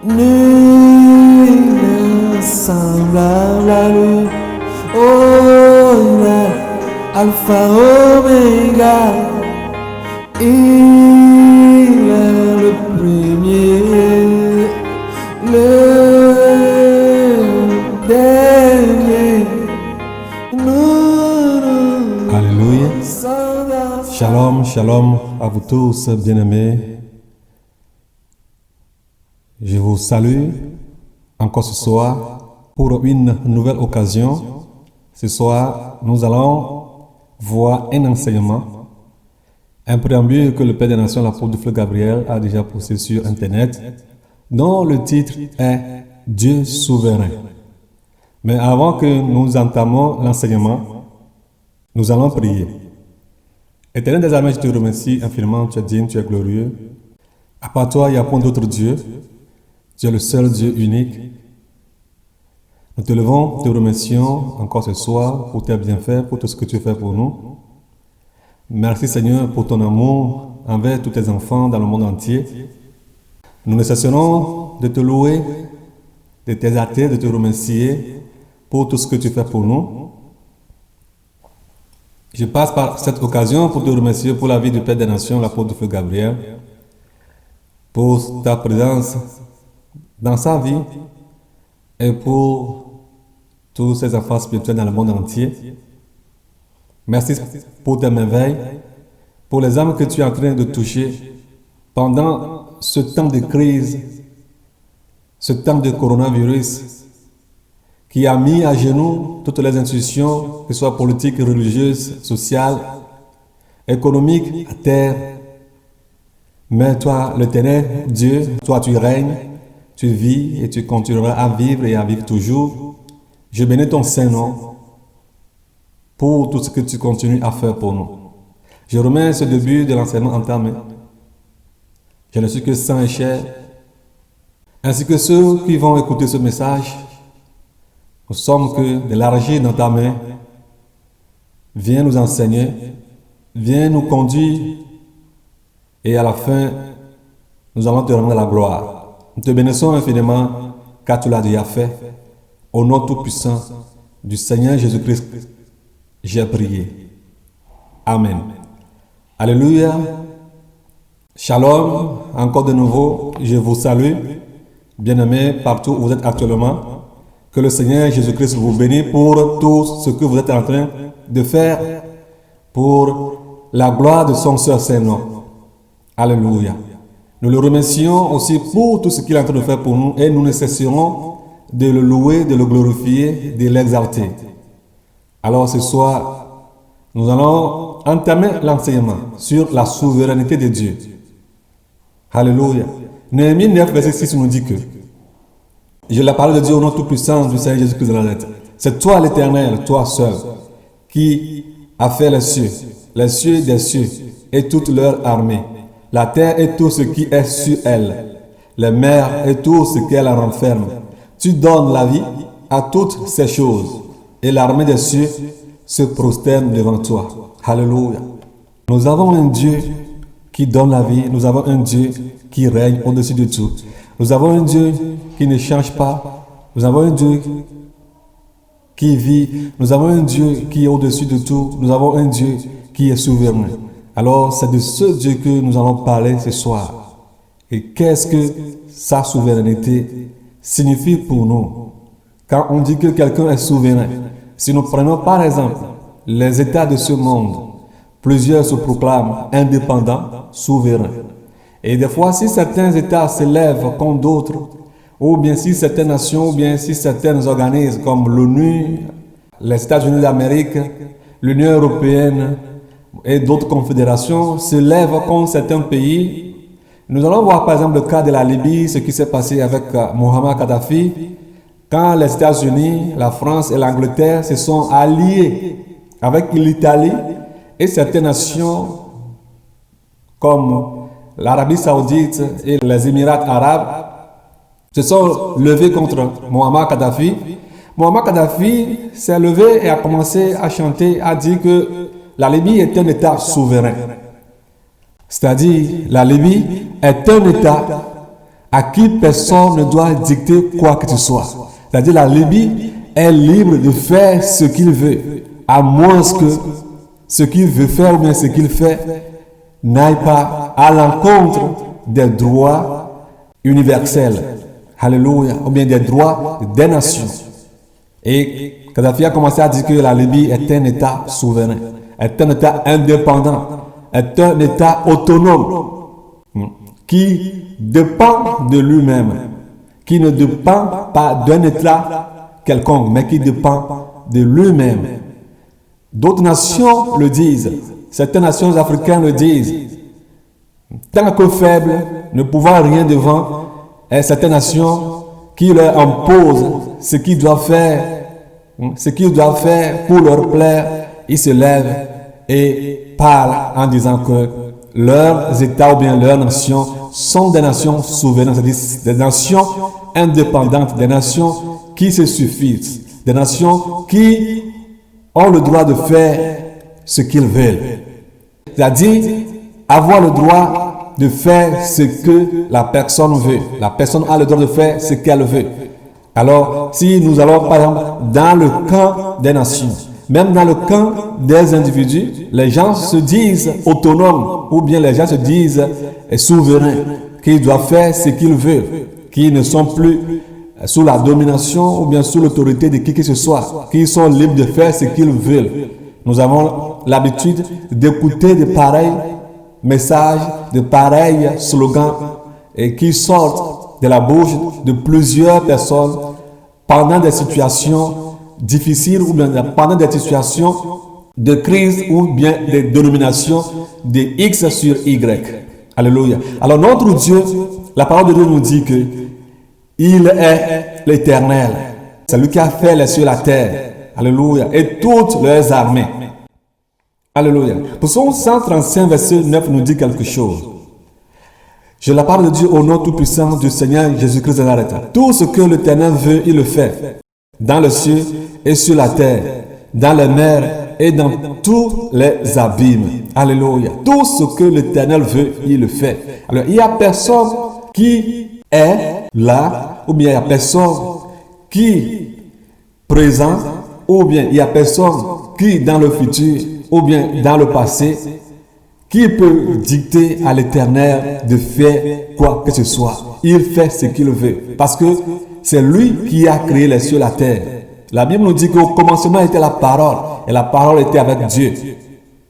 nul n'est semblable à lui. Oh, il est Alpha Omega, il est le premier, le dernier. Alléluia. Shalom, shalom à vous tous, bien-aimés. Je vous salue encore ce soir pour une nouvelle occasion. Ce soir, nous allons voir un enseignement, un préambule que le Père des Nations, l'apôtre du fleuve Gabriel, a déjà posté sur Internet, dont le titre est « Dieu souverain ». Mais avant que nous entamons l'enseignement, nous allons prier. Éternel des armées, je te remercie infiniment, tu es digne, tu es glorieux. À part toi, il n'y a point d'autre Dieu. Tu es le seul Dieu unique. Nous te levons, te remercions encore ce soir pour tes bienfaits, pour tout ce que tu fais pour nous. Merci Seigneur pour ton amour envers tous tes enfants dans le monde entier. Nous ne cesserons de te louer, de t'exalter, de te remercier pour tout ce que tu fais pour nous. Je passe par cette occasion pour te remercier pour la vie du Père des Nations, l'apôtre du feu Gabriel, pour ta présence dans sa vie et pour tous ces enfants spirituels dans le monde entier. Merci pour tes merveilles, pour les âmes que tu es en train de toucher pendant ce temps de crise, ce temps de coronavirus qui a mis à genoux toutes les institutions, que ce soit politiques, religieuses, sociales, économiques, à terre. Mais toi, l'Éternel, Dieu, toi tu règnes, tu vis et tu continueras à vivre et à vivre toujours. Je bénis ton Saint-Nom pour tout ce que tu continues à faire pour nous. Je remets ce début de l'enseignement entamé. Je ne suis que sang et chair, ainsi que ceux qui vont écouter ce message. Nous sommes que de l'argile dans ta main. Viens nous enseigner, viens nous conduire, et à la fin, nous allons te rendre la gloire. Nous te bénissons infiniment, car tu l'as déjà fait. Au nom tout-puissant du Seigneur Jésus-Christ, j'ai prié. Amen. Alléluia. Shalom. Encore de nouveau, je vous salue, bien-aimés, partout où vous êtes actuellement. Que le Seigneur Jésus-Christ vous bénisse pour tout ce que vous êtes en train de faire pour la gloire de son Sœur Saint-Nom. Alléluia. Nous le remercions aussi pour tout ce qu'il est en train de faire pour nous et nous ne cesserons de le louer, de le glorifier, de l'exalter. Alors ce soir, nous allons entamer l'enseignement sur la souveraineté de Dieu. Alléluia. Néhémie 9, verset 6 nous dit que je la parole de Dieu au nom tout-puissant du Seigneur Jésus-Christ de Nazareth. C'est toi l'Éternel, toi seul, qui a fait les cieux des cieux et toute leur armée, la terre et tout ce qui est sur elle, les mers et tout ce qu'elle renferme. Tu donnes la vie à toutes ces choses, et l'armée des cieux se prosterne devant toi. Alléluia. Nous avons un Dieu qui donne la vie, nous avons un Dieu qui règne au-dessus de tout. Nous avons un Dieu qui ne change pas. Nous avons un Dieu qui vit. Nous avons un Dieu qui est au-dessus de tout. Nous avons un Dieu qui est souverain. Alors, c'est de ce Dieu que nous allons parler ce soir. Et qu'est-ce que sa souveraineté signifie pour nous? Quand on dit que quelqu'un est souverain, si nous prenons par exemple les États de ce monde, plusieurs se proclament indépendants, souverains. Et des fois, si certains États se lèvent contre d'autres, ou bien si certaines nations, ou bien si certains organismes comme l'ONU, les États-Unis d'Amérique, l'Union européenne et d'autres confédérations se lèvent contre certains pays, nous allons voir par exemple le cas de la Libye, ce qui s'est passé avec Mohamed Kadhafi, quand les États-Unis, la France et l'Angleterre se sont alliés avec l'Italie et certaines nations comme l'Arabie Saoudite et les Émirats arabes se sont levés contre Mohamed Kadhafi. Mohamed Kadhafi s'est levé et a commencé à chanter, a dit que la Libye est un État souverain. C'est-à-dire, la Libye est un État à qui personne ne doit dicter quoi que ce soit. C'est-à-dire la Libye est libre de faire ce qu'il veut, à moins que ce qu'il veut faire ou bien ce qu'il fait n'aille pas à l'encontre des droits universels. Alléluia. Ou bien des droits des nations. Et Kadhafi a commencé à dire que la Libye est un État souverain, est un État indépendant, est un État autonome, qui dépend de lui-même, qui ne dépend pas d'un État quelconque, mais qui dépend de lui-même. D'autres nations le disent, certaines nations africaines le disent. Tant que faibles, ne pouvant rien devant, et certaines nations qui leur imposent ce qu'ils doivent faire, pour leur plaire, ils se lèvent et parlent en disant que leurs États ou bien leurs nations sont des nations souveraines, c'est-à-dire des nations indépendantes, des nations qui se suffisent, des nations qui ont le droit de faire ce qu'ils veulent. C'est-à-dire avoir le droit de faire ce que la personne veut. La personne a le droit de faire ce qu'elle veut. Alors, si nous allons par exemple dans le camp des nations, même dans le camp des individus, les gens se disent autonomes ou bien les gens se disent souverains, qu'ils doivent faire ce qu'ils veulent, qu'ils ne sont plus sous la domination ou bien sous l'autorité de qui que ce soit, qu'ils sont libres de faire ce qu'ils veulent. Nous avons l'habitude d'écouter de pareils messages, de pareils slogans et qui sortent de la bouche de plusieurs personnes pendant des situations difficiles ou bien pendant des situations de crise ou bien de dénomination de X sur Y. Alléluia. Alors notre Dieu, la parole de Dieu nous dit que il est l'Éternel. C'est lui qui a fait les cieux et la terre. Alléluia. Et toutes leurs armées. Alléluia. Psaume 135, verset 9 nous dit quelque chose. Je la parle de Dieu au nom tout-puissant du Seigneur Jésus-Christ de Nazareth. Tout ce que l'Éternel veut, il le fait. Dans le ciel et sur la terre, dans les mers et dans tous les abîmes. Alléluia. Tout ce que l'Éternel veut, il le fait. Alors, il n'y a personne qui est là, ou bien il n'y a personne qui présent, ou bien il n'y a personne qui dans le futur, ou bien dans le passé, qui peut dicter à l'Éternel de faire quoi que ce soit. Il fait ce qu'il veut, parce que c'est lui qui a créé les cieux et la terre. La Bible nous dit qu'au commencement était la parole, et la parole était avec Dieu.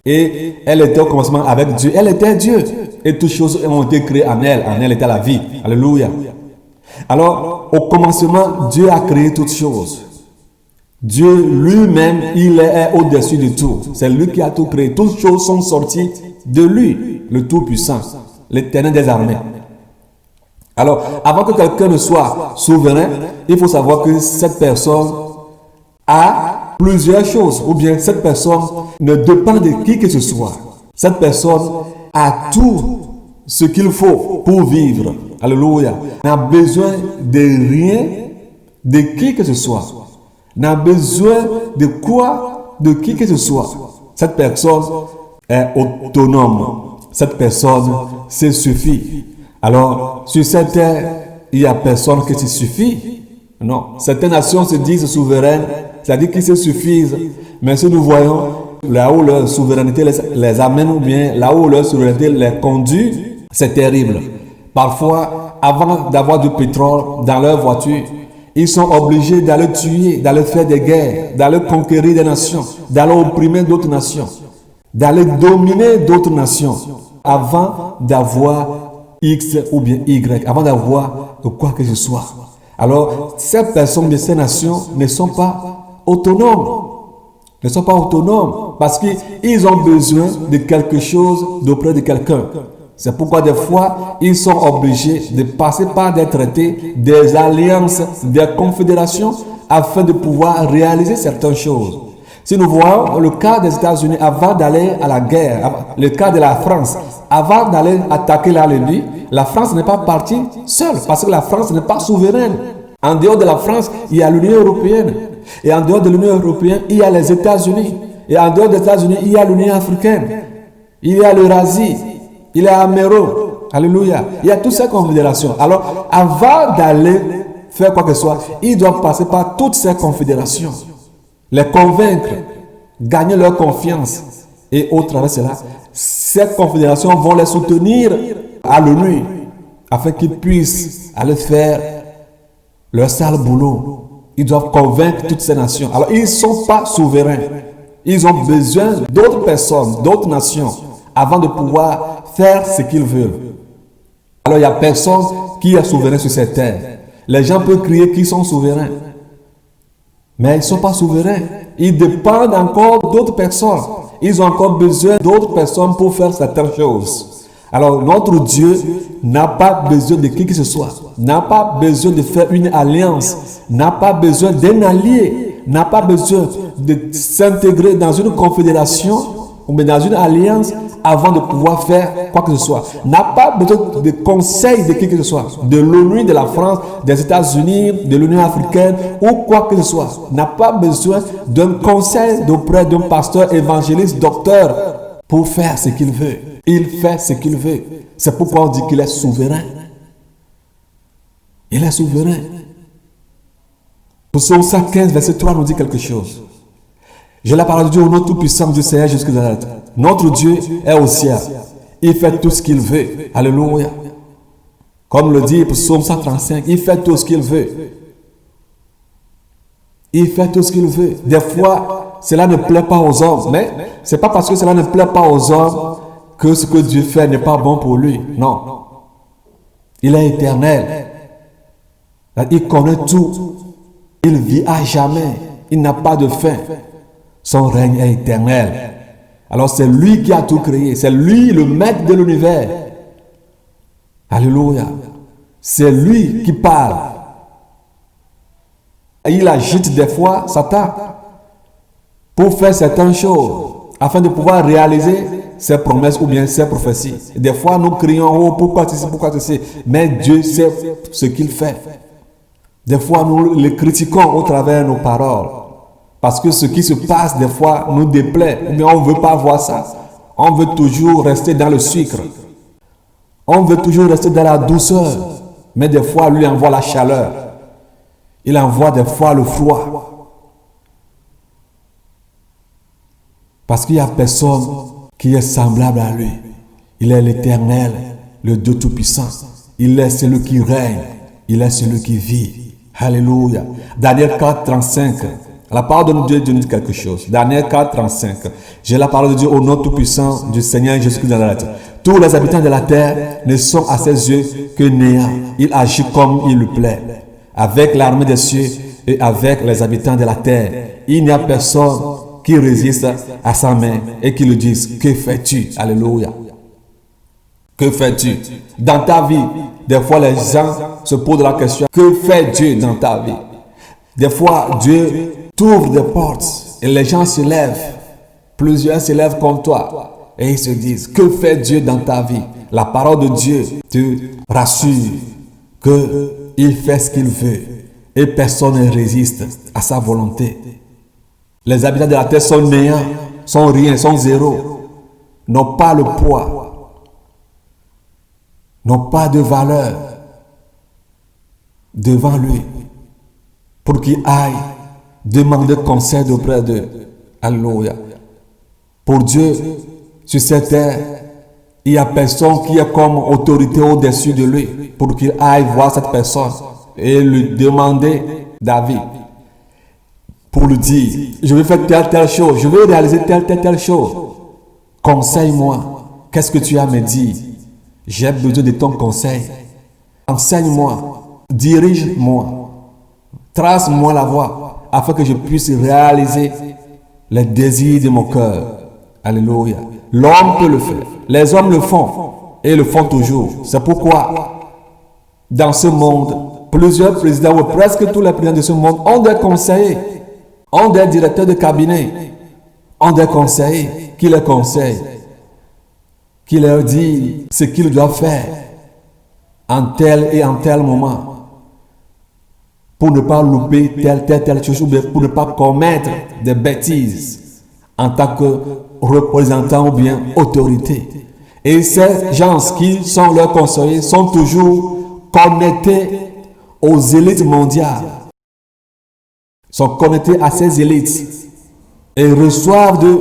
Et elle était au commencement avec Dieu. Elle était Dieu. Et toutes choses ont été créées en elle. En elle était la vie. Alléluia. Alors, au commencement, Dieu a créé toutes choses. Dieu lui-même, il est au-dessus de tout. C'est lui qui a tout créé. Toutes choses sont sorties de lui, le Tout-Puissant, l'Éternel des armées. Alors, avant que quelqu'un ne soit souverain, il faut savoir que cette personne a plusieurs choses, ou bien cette personne ne dépend de qui que ce soit. Cette personne a tout ce qu'il faut pour vivre. Alléluia. N'a besoin de rien, de qui que ce soit. N'a besoin de quoi, de qui que ce soit. Cette personne est autonome. Cette personne se suffit. Alors, sur cette terre, il n'y a personne qui se suffit. Non. Certaines nations se disent souveraines, c'est-à-dire qu'ils se suffisent. Mais si nous voyons là où leur souveraineté les amène, ou bien là où leur souveraineté les conduit, c'est terrible. Parfois, avant d'avoir du pétrole dans leur voiture, ils sont obligés d'aller tuer, d'aller faire des guerres, d'aller conquérir des nations, d'aller opprimer d'autres nations, d'aller dominer d'autres nations, avant d'avoir X ou bien Y, avant d'avoir quoi que ce soit. Alors, ces personnes de ces nations ne sont pas autonomes. Ne sont pas autonomes parce qu'ils ont besoin de quelque chose d'auprès de quelqu'un. C'est pourquoi des fois, ils sont obligés de passer par des traités, des alliances, des confédérations afin de pouvoir réaliser certaines choses. Si nous voyons le cas des États-Unis avant d'aller à la guerre, le cas de la France, avant d'aller attaquer la Libye, la France n'est pas partie seule parce que la France n'est pas souveraine. En dehors de la France, il y a l'Union européenne. Et en dehors de l'Union européenne, il y a les États-Unis. Et en dehors des États-Unis, il y a l'Union africaine. Il y a l'Eurasie. Il y a Amero. Alléluia. Il y a toutes ces confédérations. Alors, avant d'aller faire quoi que ce soit, ils doivent passer par toutes ces confédérations. Les convaincre, gagner leur confiance. Et au travers de cela, ces confédérations vont les soutenir à l'ONU afin qu'ils puissent aller faire leur sale boulot. Ils doivent convaincre toutes ces nations. Alors, ils ne sont pas souverains. Ils ont besoin d'autres personnes, d'autres nations, avant de pouvoir faire ce qu'ils veulent. Alors, il n'y a personne qui est souverain sur cette terre. Les gens peuvent crier qu'ils sont souverains. Mais ils ne sont pas souverains. Ils dépendent encore d'autres personnes. Ils ont encore besoin d'autres personnes pour faire certaines choses. Alors, notre Dieu n'a pas besoin de qui que ce soit. N'a pas besoin de faire une alliance. N'a pas besoin d'un allié. N'a pas besoin de s'intégrer dans une confédération ou dans une alliance avant de pouvoir faire quoi que ce soit. N'a pas besoin de conseil de qui que ce soit. De l'ONU, de la France, des États-Unis, de l'Union africaine ou quoi que ce soit. N'a pas besoin d'un conseil auprès d'un pasteur, évangéliste, docteur pour faire ce qu'il veut. Il fait ce qu'il veut. C'est pourquoi on dit qu'il est souverain. Il est souverain. Psaume 115, verset 3 nous dit quelque chose. J'ai la parole de Dieu au nom tout-puissant du Seigneur Jésus-Christ. Notre Dieu est au ciel. Il fait tout ce qu'il veut. Alléluia. Comme le dit Psaume 135, il fait tout ce qu'il veut. Il fait tout ce qu'il veut. Des fois, cela ne plaît pas aux hommes. Mais ce n'est pas parce que cela ne plaît pas aux hommes que ce que Dieu fait n'est pas bon pour lui. Non. Il est éternel. Il connaît tout. Il vit à jamais. Il n'a pas de fin. Son règne est éternel. Alors c'est lui qui a tout créé. C'est lui le maître de l'univers. Alléluia. C'est lui qui parle. Il agite des fois Satan pour faire certaines choses afin de pouvoir réaliser ses promesses ou bien ses prophéties. Des fois nous crions, oh pourquoi ceci, pourquoi ceci. Mais Dieu sait ce qu'il fait. Des fois nous le critiquons au travers de nos paroles. Parce que ce qui se passe des fois nous déplaît. Mais on ne veut pas voir ça. On veut toujours rester dans le sucre. On veut toujours rester dans la douceur. Mais des fois, lui envoie la chaleur. Il envoie des fois le froid. Parce qu'il n'y a personne qui est semblable à lui. Il est l'Éternel, le Dieu Tout-Puissant. Il est celui qui règne. Il est celui qui vit. Alléluia. Daniel 4, 35. La parole de Dieu nous dit quelque chose. Daniel 4, 35. J'ai la parole de Dieu au nom tout-puissant du Seigneur Jésus-Christ de Nazareth. Tous les habitants de la terre ne sont à ses yeux que néants. Il agit comme il lui plaît. Avec l'armée des cieux et avec les habitants de la terre. Il n'y a personne qui résiste à sa main et qui lui dise, que fais-tu? Alléluia. Que fais-tu? Dans ta vie, des fois les gens se posent la question, que fait Dieu dans ta vie? Des fois, Dieu t'ouvre des portes et les gens se lèvent. Plusieurs se lèvent comme toi et ils se disent, que fait Dieu dans ta vie? La parole de Dieu te rassure qu'il fait ce qu'il veut et personne ne résiste à sa volonté. Les habitants de la terre sont néants, sont rien, sont zéro, n'ont pas le poids, n'ont pas de valeur devant lui pour qu'il aille demander conseil auprès d'eux. Alléluia. Pour Dieu, sur cette terre, il n'y a personne qui est comme autorité au-dessus de lui pour qu'il aille voir cette personne et lui demander d'avis. Pour lui dire, je vais faire telle chose, je vais réaliser telle chose. Conseille-moi, qu'est-ce que tu as à me dire? J'ai besoin de ton conseil. Enseigne-moi, dirige-moi, trace-moi la voie afin que je puisse réaliser les désirs de mon cœur. Alléluia. L'homme peut le faire. Les hommes le font et le font toujours. C'est pourquoi dans ce monde, plusieurs présidents ou presque tous les présidents de ce monde ont des conseillers, ont des directeurs de cabinet, ont des conseillers qui les conseillent, qui leur disent ce qu'ils doivent faire en tel et en tel moment pour ne pas louper telle chose ou bien pour ne pas commettre des bêtises en tant que représentant ou bien autorité. Et ces gens qui sont leurs conseillers sont toujours connectés aux élites mondiales, sont connectés à ces élites et reçoivent de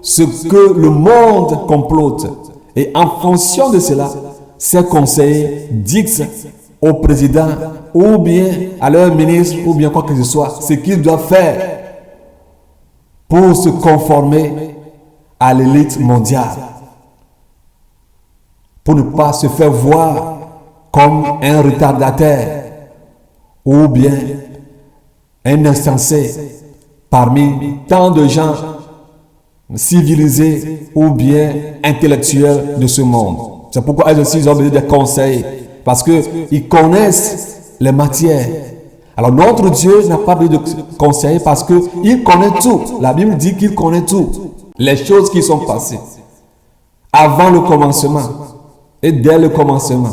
ce que le monde complote. Et en fonction de cela, ces conseillers dictent au président ou bien à leur ministre ou bien quoi que ce soit ce qu'ils doivent faire pour se conformer à l'élite mondiale, pour ne pas se faire voir comme un retardataire ou bien un insensé parmi tant de gens civilisés ou bien intellectuels de ce monde. C'est pourquoi eux aussi ils ont besoin des conseils, parce qu'ils connaissent les matières. Alors notre Dieu n'a pas besoin de conseiller parce qu'il connaît tout. La Bible dit qu'il connaît tout. Les choses qui sont passées avant le commencement et dès le commencement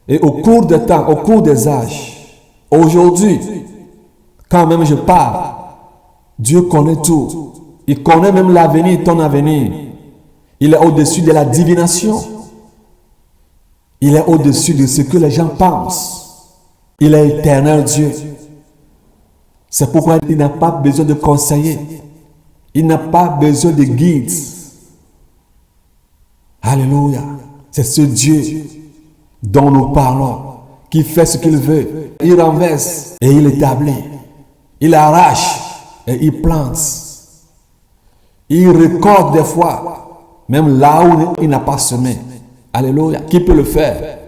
et au cours des temps, au cours des âges. Aujourd'hui, quand même je parle, Dieu connaît tout. Il connaît même l'avenir, ton avenir. Il est au-dessus de la divination. Il est au-dessus de ce que les gens pensent. Il est éternel Dieu. C'est pourquoi il n'a pas besoin de conseiller. Il n'a pas besoin de guides. Alléluia. C'est ce Dieu dont nous parlons, qui fait ce qu'il veut. Il renverse et il établit. Il arrache et il plante. Il récolte des fois, même là où il n'a pas semé. Alléluia. Qui peut le faire?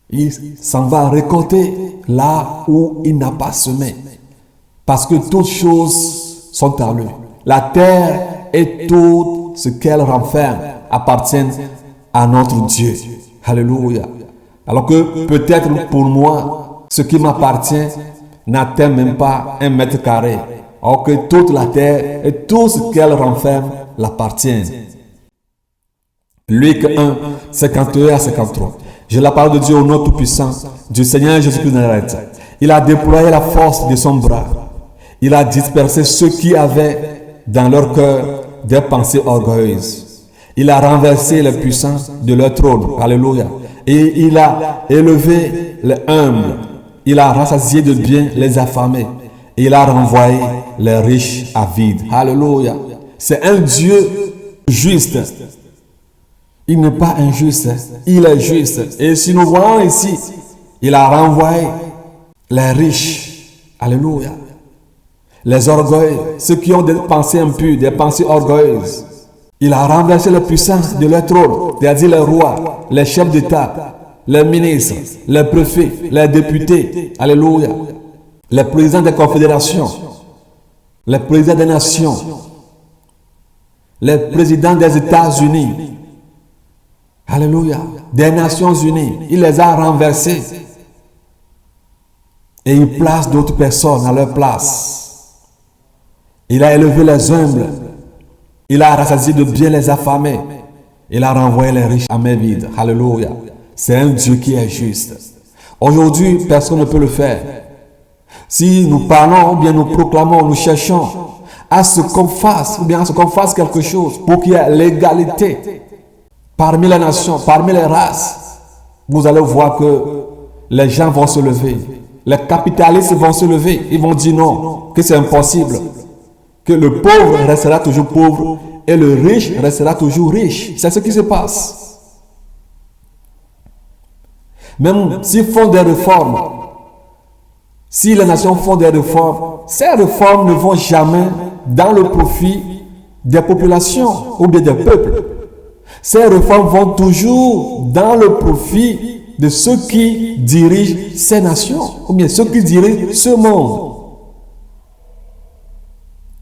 Il s'en va récolter là où il n'a pas semé. Parce que toutes choses sont à lui. La terre et tout ce qu'elle renferme appartiennent à notre Dieu. Alléluia. Alors que peut-être pour moi, ce qui m'appartient n'atteint même pas 1 mètre carré. Alors que toute la terre et tout ce qu'elle renferme l'appartiennent. Luc 1, 51 à 53. J'ai la parole de Dieu au nom tout-puissant, du Seigneur Jésus-Christ de Nazareth. Il a déployé la force de son bras. Il a dispersé ceux qui avaient dans leur cœur des pensées orgueilleuses. Il a renversé les puissants de leur trône. Alléluia. Et il a élevé les humbles. Il a rassasié de bien les affamés. Et il a renvoyé les riches à vide. Alléluia. C'est un Dieu juste. Il n'est pas injuste, il est juste. Et si nous voyons ici, il a renvoyé les riches. Alléluia. Les orgueils, ceux qui ont des pensées impures, des pensées orgueilleuses. Il a renversé les puissants de leur trône, c'est-à-dire les rois, les chefs d'État, les ministres, les préfets, les députés. Alléluia. Les présidents des confédérations, les présidents des nations, les présidents des États-Unis. Alléluia. Des Nations Unies. Il les a renversés. Et il place d'autres personnes à leur place. Il a élevé les humbles. Il a rassasié de bien les affamés. Il a renvoyé les riches à main vide. Alléluia. C'est un Dieu qui est juste. Aujourd'hui, personne ne peut le faire. Si nous parlons, ou bien nous proclamons, nous cherchons à ce qu'on fasse, ou bien à ce qu'on fasse quelque chose pour qu'il y ait l'égalité parmi les nations, parmi les races, vous allez voir que les gens vont se lever. Les capitalistes vont se lever. Ils vont dire non, que c'est impossible. Que le pauvre restera toujours pauvre et le riche restera toujours riche. C'est ce qui se passe. Même s'ils font des réformes, si les nations font des réformes, ces réformes ne vont jamais dans le profit des populations ou bien des peuples. Ces réformes vont toujours dans le profit de ceux qui dirigent ces nations, ou bien ceux qui dirigent ce monde.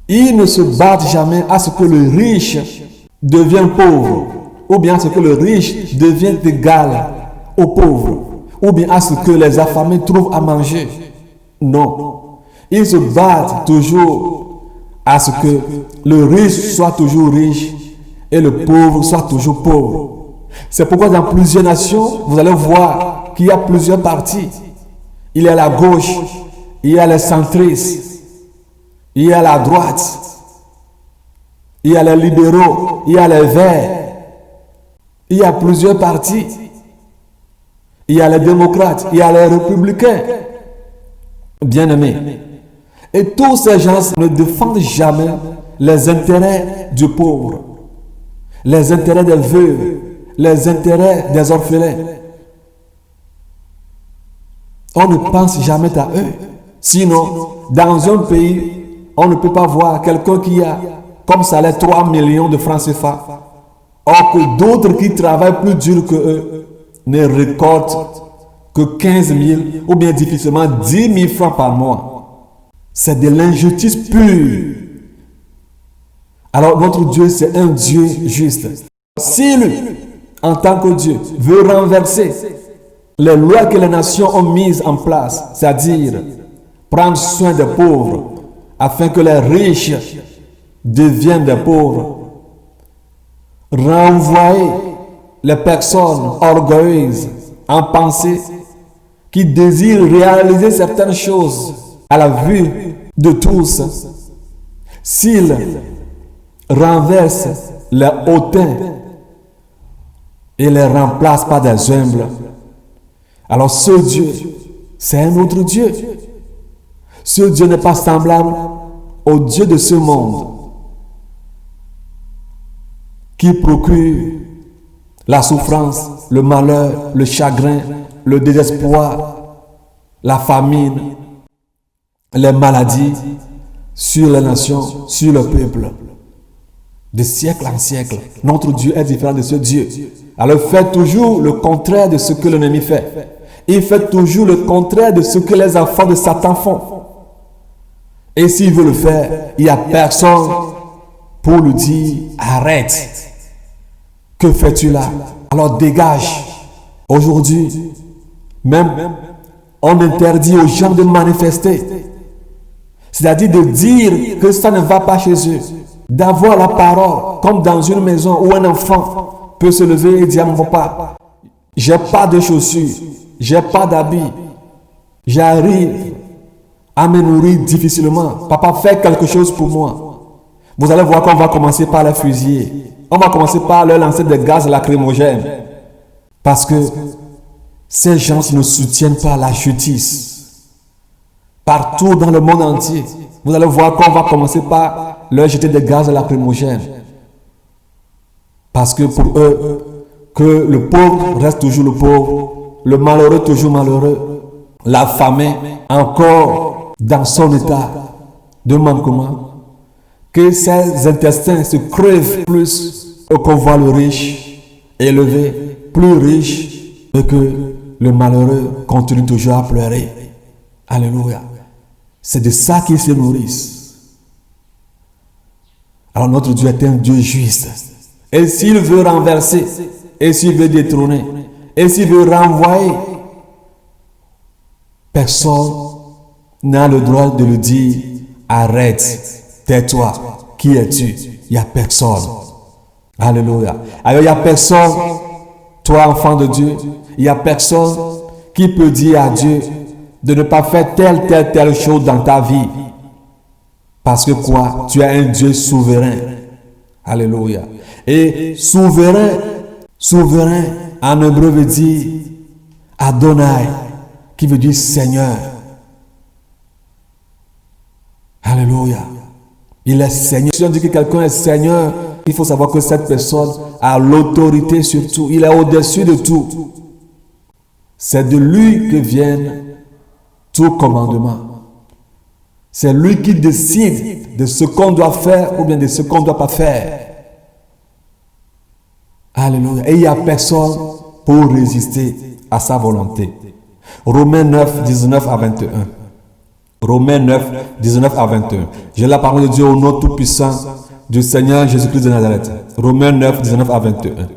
Ils ne se battent jamais à ce que le riche devienne pauvre, ou bien à ce que le riche devienne égal aux pauvres, ou bien à ce que les affamés trouvent à manger. Non. Ils se battent toujours à ce que le riche soit toujours riche et le pauvre soit toujours pauvre. C'est pourquoi dans plusieurs nations, vous allez voir qu'il y a plusieurs partis. Il y a la gauche, il y a les centristes, il y a la droite, il y a les libéraux, il y a les verts, Il y a plusieurs partis. Il y a les démocrates, il y a les républicains. Bien-aimés. Et tous ces gens ne défendent jamais les intérêts du pauvre, les intérêts des veuves, les intérêts des orphelins. On ne pense jamais à eux. Sinon, dans un pays, on ne peut pas voir quelqu'un qui a comme salaire 3 millions de francs CFA, or que d'autres qui travaillent plus dur que eux ne récoltent que 15 000 ou bien difficilement 10 000 francs par mois. C'est de l'injustice pure. Alors notre Dieu, c'est un Dieu juste. S'il, en tant que Dieu, veut renverser les lois que les nations ont mises en place, c'est-à-dire prendre soin des pauvres, afin que les riches deviennent des pauvres, renvoyer les personnes orgueilleuses en pensée qui désirent réaliser certaines choses à la vue de tous, s'il renverse les hautains et les remplace par des humbles, alors ce Dieu, c'est un autre Dieu. Ce Dieu n'est pas semblable au Dieu de ce monde qui procure la souffrance, le malheur, le chagrin, le désespoir, la famine, les maladies sur les nations, sur le peuple. De siècle en siècle, notre Dieu est différent de ce Dieu. Alors il fait toujours le contraire de ce que l'ennemi fait. Il fait toujours le contraire de ce que les enfants de Satan font. Et s'il veut le faire, il n'y a personne pour lui dire arrête. Que fais-tu là? Alors dégage. Aujourd'hui, même on interdit aux gens de manifester. C'est-à-dire de dire que ça ne va pas chez eux. D'avoir la parole, comme dans une maison où un enfant peut se lever et dire à mon papa, j'ai pas de chaussures, j'ai pas d'habits, j'arrive à me nourrir difficilement. Papa, fais quelque chose pour moi. Vous allez voir qu'on va commencer par les fusiller. On va commencer par leur lancer des gaz lacrymogènes. Parce que ces gens ne soutiennent pas la justice. Partout dans le monde entier, vous allez voir qu'on va commencer par leur jeter des gaz lacrymogènes. Parce que pour eux, que le pauvre reste toujours le pauvre, le malheureux toujours malheureux, l'affamé encore dans son état de manquement, que ses intestins se crèvent plus qu'on voit le riche élevé, plus riche, et que le malheureux continue toujours à pleurer. Alléluia. C'est de ça qu'ils se nourrissent. Alors notre Dieu est un Dieu juste. Et s'il veut renverser, et s'il veut détrôner, et s'il veut renvoyer, personne n'a le droit de lui dire arrête, tais-toi, qui es-tu? Il n'y a personne. Alléluia. Alors il n'y a personne, toi enfant de Dieu, il n'y a personne qui peut dire à Dieu de ne pas faire telle chose dans ta vie. Parce que quoi? Tu es un Dieu souverain. Alléluia. Et souverain en hébreu veut dire Adonai, qui veut dire Seigneur. Alléluia. Il est Seigneur. Si on dit que quelqu'un est Seigneur, il faut savoir que cette personne a l'autorité sur tout. Il est au-dessus de tout. C'est de lui que viennent tout commandement. C'est lui qui décide de ce qu'on doit faire ou bien de ce qu'on ne doit pas faire. Alléluia. Et il n'y a personne pour résister à sa volonté. Romains 9, 19 à 21. Romains 9, 19 à 21. J'ai la parole de Dieu au nom tout-puissant du Seigneur Jésus-Christ de Nazareth. Romains 9, 19 à 21.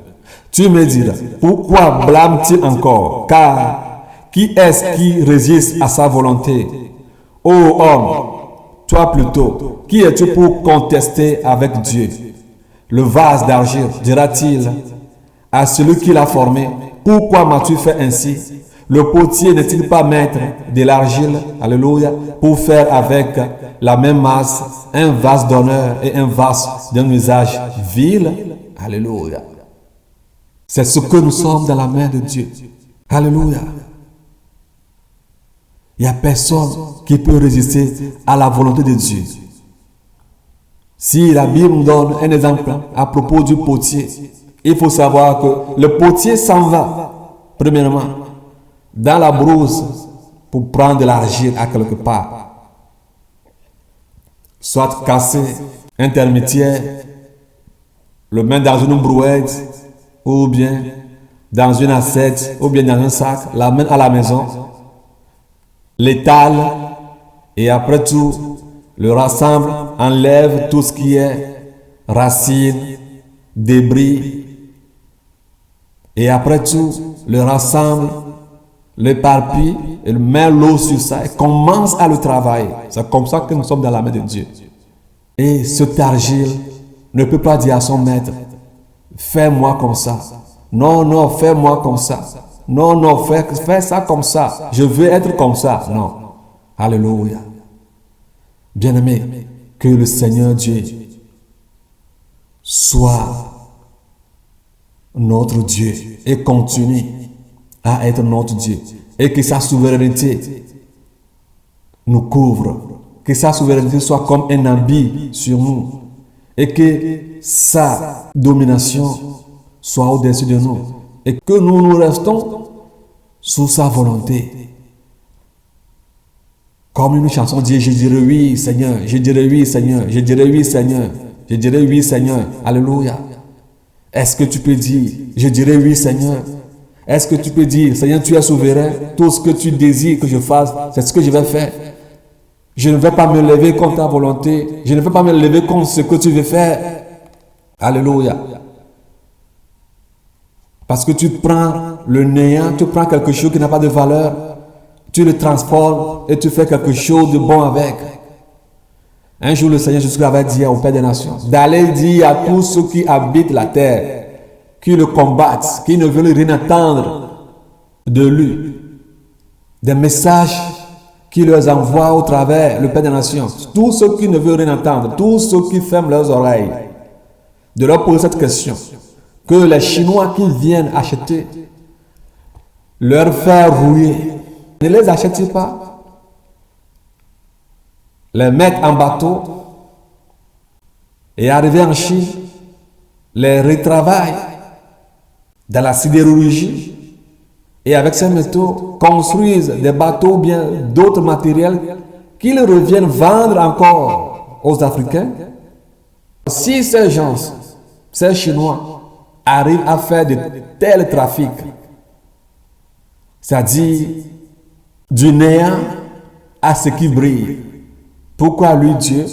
Tu me diras, pourquoi blâme-t-il encore? Car qui est-ce qui résiste à sa volonté? Ô homme, toi plutôt, qui es-tu pour contester avec Dieu? Le vase d'argile dira-t-il à celui qui l'a formé, pourquoi m'as-tu fait ainsi? Le potier n'est-il pas maître de l'argile, alléluia, pour faire avec la même masse un vase d'honneur et un vase d'un usage vil? Alléluia. C'est ce que nous sommes dans la main de Dieu. Alléluia. Il n'y a personne qui peut résister à la volonté de Dieu. Si la Bible nous donne un exemple à propos du potier, il faut savoir que le potier s'en va, premièrement, dans la brousse pour prendre de l'argile à quelque part. Soit casser, intermédiaire, le mettre dans une brouette, ou bien dans une assiette, ou bien dans un sac, l'amène à la maison, l'étale, et après tout, le rassemble, enlève tout ce qui est racines, débris, et après tout, le rassemble, l'éparpille, il met l'eau sur ça et commence à le travailler. C'est comme ça que nous sommes dans la main de Dieu. Et cet argile ne peut pas dire à son maître, fais-moi comme ça. Non, non, fais-moi comme ça. Non, non, fais ça comme ça. Je veux être comme ça. Non. Alléluia. Bien-aimé, que le Seigneur Dieu soit notre Dieu et continue à être notre Dieu. Et que sa souveraineté nous couvre. Que sa souveraineté soit comme un habit sur nous. Et que sa domination soit au-dessus de nous. Et que nous restons sous sa volonté. Comme une chanson dit, je dirai oui Seigneur, je dirai oui Seigneur, je dirai oui Seigneur, je dirai oui Seigneur. Alléluia. Est-ce que tu peux dire, je dirai oui Seigneur? Est-ce que tu peux dire, Seigneur, tu es souverain, tout ce que tu désires que je fasse, c'est ce que je vais faire. Je ne vais pas me lever contre ta volonté, je ne vais pas me lever contre ce que tu veux faire. Alléluia. Parce que tu prends le néant, tu prends quelque chose qui n'a pas de valeur, tu le transformes et tu fais quelque chose de bon avec. Un jour, le Seigneur Jésus avait dit au Père des Nations d'aller dire à tous ceux qui habitent la terre, qui le combattent, qui ne veulent rien entendre de lui, des messages qu'il leur envoie au travers le Père des Nations. Tous ceux qui ne veulent rien entendre, tous ceux qui ferment leurs oreilles, de leur poser cette question. Que les Chinois qui viennent acheter, leur faire rouiller, ne les achetez pas, les mettre en bateau et arriver en Chine, les retravaillent dans la sidérurgie et avec ces métaux construisent des bateaux ou bien d'autres matériels qu'ils reviennent vendre encore aux Africains. Si ces gens, ces Chinois, arrivent à faire de tels trafics, c'est-à-dire du néant à ce qui brille, pourquoi lui, Dieu,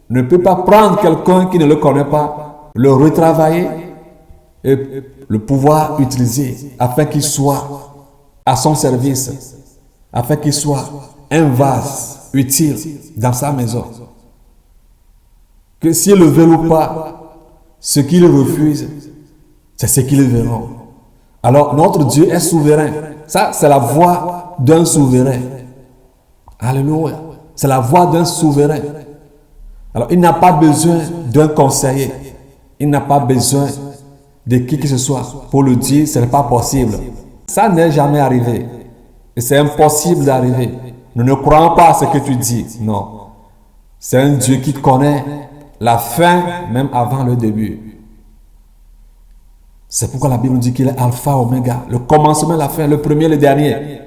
ne peut pas prendre quelqu'un qui ne le connaît pas, le retravailler et le pouvoir utiliser afin qu'il soit à son service, afin qu'il soit un vase utile dans sa maison. Que s'il le veut ou pas, ce qu'il refuse, c'est ce qu'ils verront. Alors notre Dieu est souverain. Ça, c'est la voix d'un souverain. Alléluia. C'est la voix d'un souverain. Alors il n'a pas besoin d'un conseiller. Il n'a pas besoin de qui que ce soit pour le dire, ce n'est pas possible. Ça n'est jamais arrivé. Et c'est impossible d'arriver. Nous ne croyons pas à ce que tu dis. Non. C'est un Dieu qui connaît la fin même avant le début. C'est pourquoi la Bible dit qu'il est alpha, oméga, le commencement, la fin, le premier, le dernier.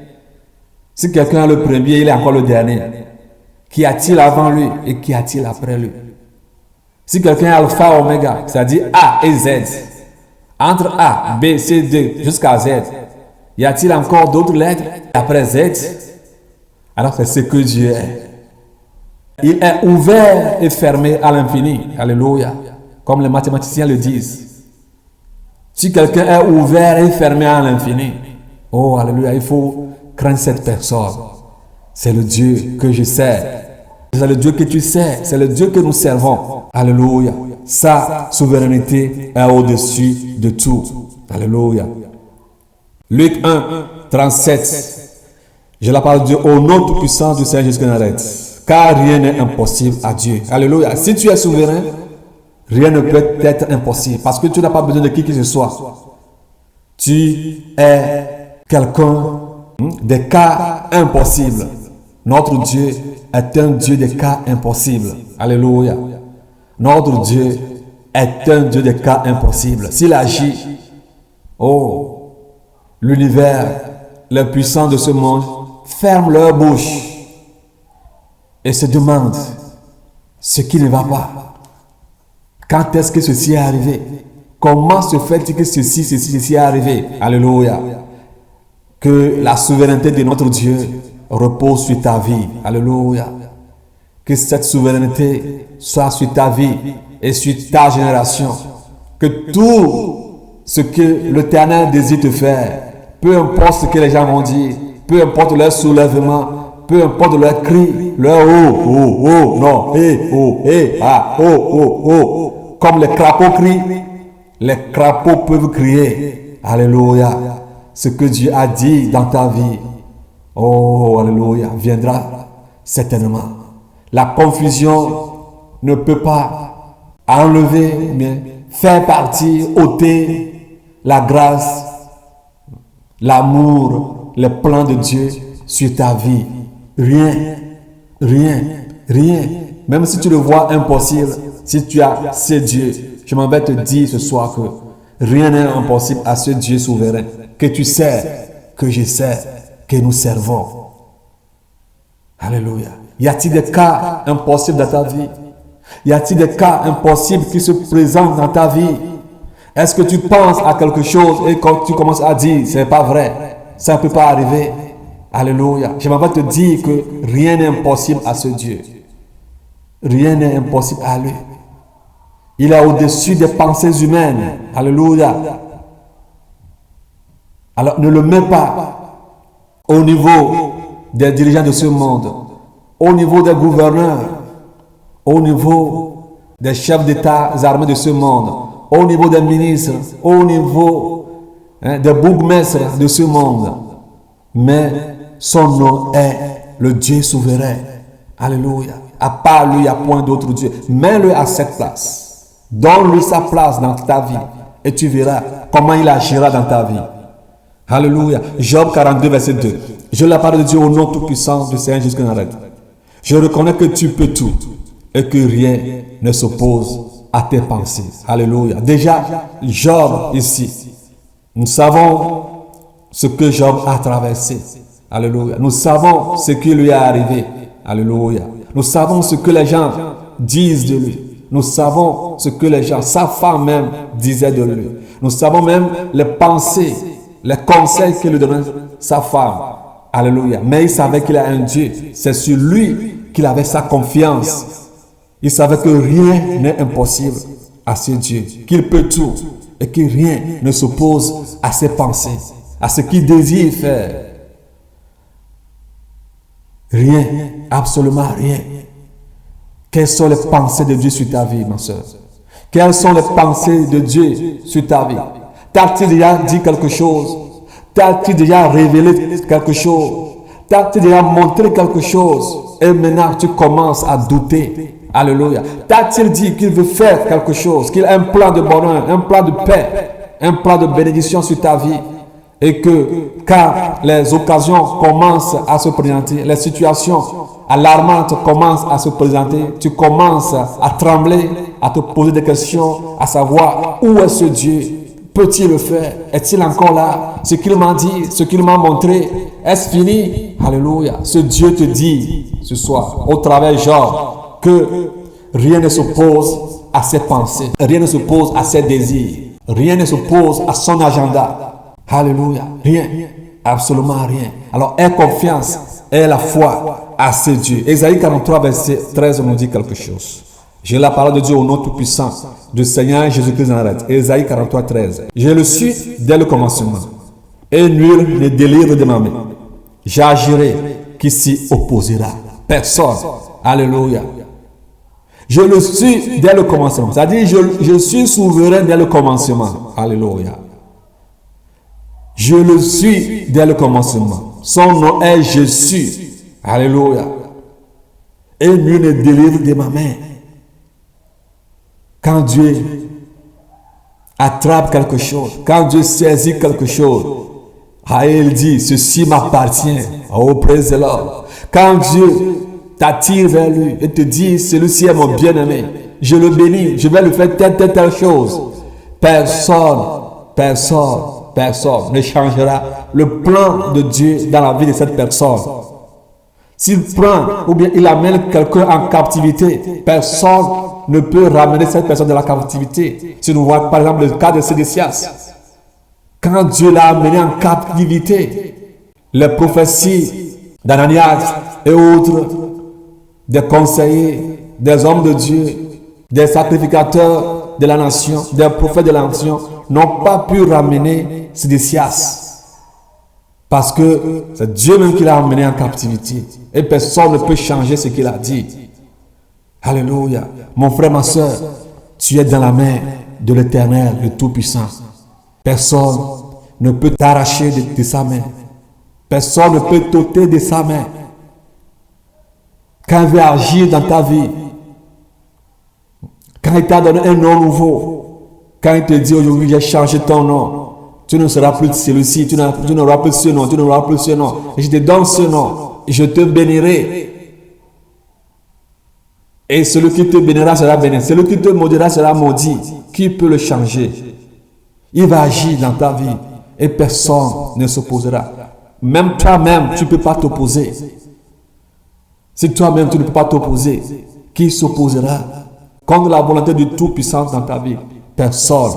Si quelqu'un est le premier, il est encore le dernier. Qu'y a-t-il avant lui et qu'y a-t-il après lui? Si quelqu'un est alpha, oméga, c'est-à-dire A et Z, entre A, B, C, D jusqu'à Z, y a-t-il encore d'autres lettres après Z? Alors c'est ce que Dieu est. Il est ouvert et fermé à l'infini. Alléluia. Comme les mathématiciens le disent. Si quelqu'un est ouvert et fermé à l'infini, oh alléluia, il faut craindre cette personne. C'est le Dieu que je sers. C'est le Dieu que tu sers. C'est le Dieu que nous servons. Alléluia. Sa souveraineté est au-dessus de tout. Alléluia. Luc 1, 37. Je la parle de Dieu au nom tout-puissant du Seigneur Jésus de Nazareth. Car rien n'est impossible à Dieu. Alléluia. Si tu es souverain, rien ne peut être impossible parce que tu n'as pas besoin de qui que ce soit. Tu es quelqu'un des cas impossibles. Notre Dieu est un Dieu des cas impossibles. Alléluia. Notre Dieu est un Dieu des cas impossibles. S'il agit, oh, l'univers, les puissants de ce monde ferment leur bouche et se demandent ce qui ne va pas. Quand est-ce que ceci est arrivé? Comment se fait-il que ceci est arrivé? Alléluia. Que la souveraineté de notre Dieu repose sur ta vie. Alléluia. Que cette souveraineté soit sur ta vie et sur ta génération. Que tout ce que l'Éternel désire te faire, peu importe ce que les gens vont dire, peu importe leur soulèvement, peu importe leur cri, leur non, comme les crapauds crient, les crapauds peuvent crier. Alléluia. Ce que Dieu a dit dans ta vie, oh, alléluia, viendra certainement. La confusion ne peut pas enlever, mais faire partir, ôter la grâce, l'amour, les plans de Dieu sur ta vie. Rien. Même si tu le vois impossible, si tu as ce Dieu, je m'en vais te dire ce soir que rien n'est impossible à ce Dieu souverain, que tu sais, que je sais, que nous servons. Alléluia. Y a-t-il des cas impossibles dans ta vie? Y a-t-il des cas impossibles qui se présentent dans ta vie? Est-ce que tu penses à quelque chose et quand tu commences à dire, ce n'est pas vrai, ça ne peut pas arriver? Alléluia. Je m'en vais te dire que rien n'est impossible à ce Dieu. Rien n'est impossible à lui. Il est au-dessus des pensées humaines. Alléluia. Alors ne le mets pas au niveau des dirigeants de ce monde, au niveau des gouverneurs, au niveau des chefs d'État armés de ce monde, au niveau des ministres, au niveau des bourgmestres de ce monde. Mais son nom est le Dieu souverain. Alléluia. À part lui, il n'y a point d'autre Dieu. Mets-le à cette place. Donne-lui sa place dans ta vie. Et tu verras comment il agira dans ta vie. Alléluia. Job 42, verset 2. Je la parole de Dieu au nom tout-puissant du Seigneur jusqu'à Nazareth. Je reconnais que tu peux tout et que rien ne s'oppose à tes pensées. Alléluia. Déjà, Job ici, nous savons ce que Job a traversé. Alléluia. Nous savons ce qui lui est arrivé. Alléluia. Nous savons ce que les gens disent de lui. Nous savons ce que les gens, sa femme même, disait de lui. Nous savons même les pensées, les conseils que lui donnait sa femme. Alléluia. Mais il savait qu'il a un Dieu. C'est sur lui qu'il avait sa confiance. Il savait que rien n'est impossible à ce Dieu. Qu'il peut tout et que rien ne s'oppose à ses pensées, à ce qu'il désire faire. Rien, absolument rien. Quelles sont les pensées de Dieu sur ta vie, ma soeur? Quelles sont les pensées de Dieu sur ta vie? T'as-tu déjà dit quelque chose? T'as-tu déjà révélé quelque chose? T'as-tu déjà montré quelque chose? Et maintenant tu commences à douter. Alléluia. T'a-t-il dit qu'il veut faire quelque chose? Qu'il a un plan de bonheur, un plan de paix, un plan de bénédiction sur ta vie? Et que quand les occasions commencent à se présenter, les situations alarmantes commencent à se présenter, tu commences à trembler, à te poser des questions, à savoir où est ce Dieu? Peut-il le faire? Est-il encore là? Ce qu'il m'a dit, ce qu'il m'a montré, est-ce fini? Alléluia. Ce Dieu te dit ce soir, au travers de Job, que rien ne s'oppose à ses pensées, rien ne s'oppose à ses désirs, rien ne s'oppose à son agenda. Alléluia. Rien. Absolument rien. Alors, aie confiance, aie la foi à ce Dieu. Ésaïe 43, verset 13 nous dit quelque chose. J'ai la parole de Dieu au nom tout-puissant du Seigneur Jésus-Christ de Nazareth. Ésaïe 43, 13. Je le suis dès le commencement, et nul ne délire de ma main. J'agirai qui s'y opposera. Personne. Alléluia. Je le suis dès le commencement. C'est-à-dire, je suis souverain dès le commencement. Alléluia. Je le suis dès le commencement. Son nom est Jésus. Alléluia. Et nul ne délivre de ma main. Quand Dieu attrape quelque chose, quand Dieu saisit quelque chose, il dit, ceci m'appartient. Oh, praise the Lord. Quand Dieu t'attire vers lui et te dit, celui-ci est mon bien-aimé, je le bénis, je vais le faire telle chose. Personne ne changera le plan de Dieu dans la vie de cette personne. S'il prend ou bien il amène quelqu'un en captivité, personne ne peut ramener cette personne de la captivité. Si nous voyons par exemple le cas de Sédécias, quand Dieu l'a amené en captivité, les prophéties d'Ananias et autres, des conseillers, des hommes de Dieu, des sacrificateurs de la nation, des prophètes de la nation, n'ont pas pu ramener Sédécias. Parce que c'est Dieu même qui l'a emmené en captivité. Et personne ne peut changer ce qu'il a dit. Alléluia. Mon frère, ma soeur, tu es dans la main de l'Éternel, le Tout-Puissant. Personne ne peut t'arracher de sa main. Personne ne peut t'ôter de sa main. Quand il veut agir dans ta vie, quand il t'a donné un nom nouveau, quand il te dit aujourd'hui j'ai changé ton nom, tu ne seras plus celui-ci, tu n'auras plus ce nom, tu n'auras plus ce nom. Et je te donne ce nom, et je te bénirai. Et celui qui te bénira sera béni, celui qui te maudira sera maudit. Qui peut le changer? Il va agir dans ta vie et personne ne s'opposera. Même toi-même, tu ne peux pas t'opposer. Si toi-même, tu ne peux pas t'opposer, qui s'opposera contre la volonté du Tout-Puissant dans ta vie? Personne.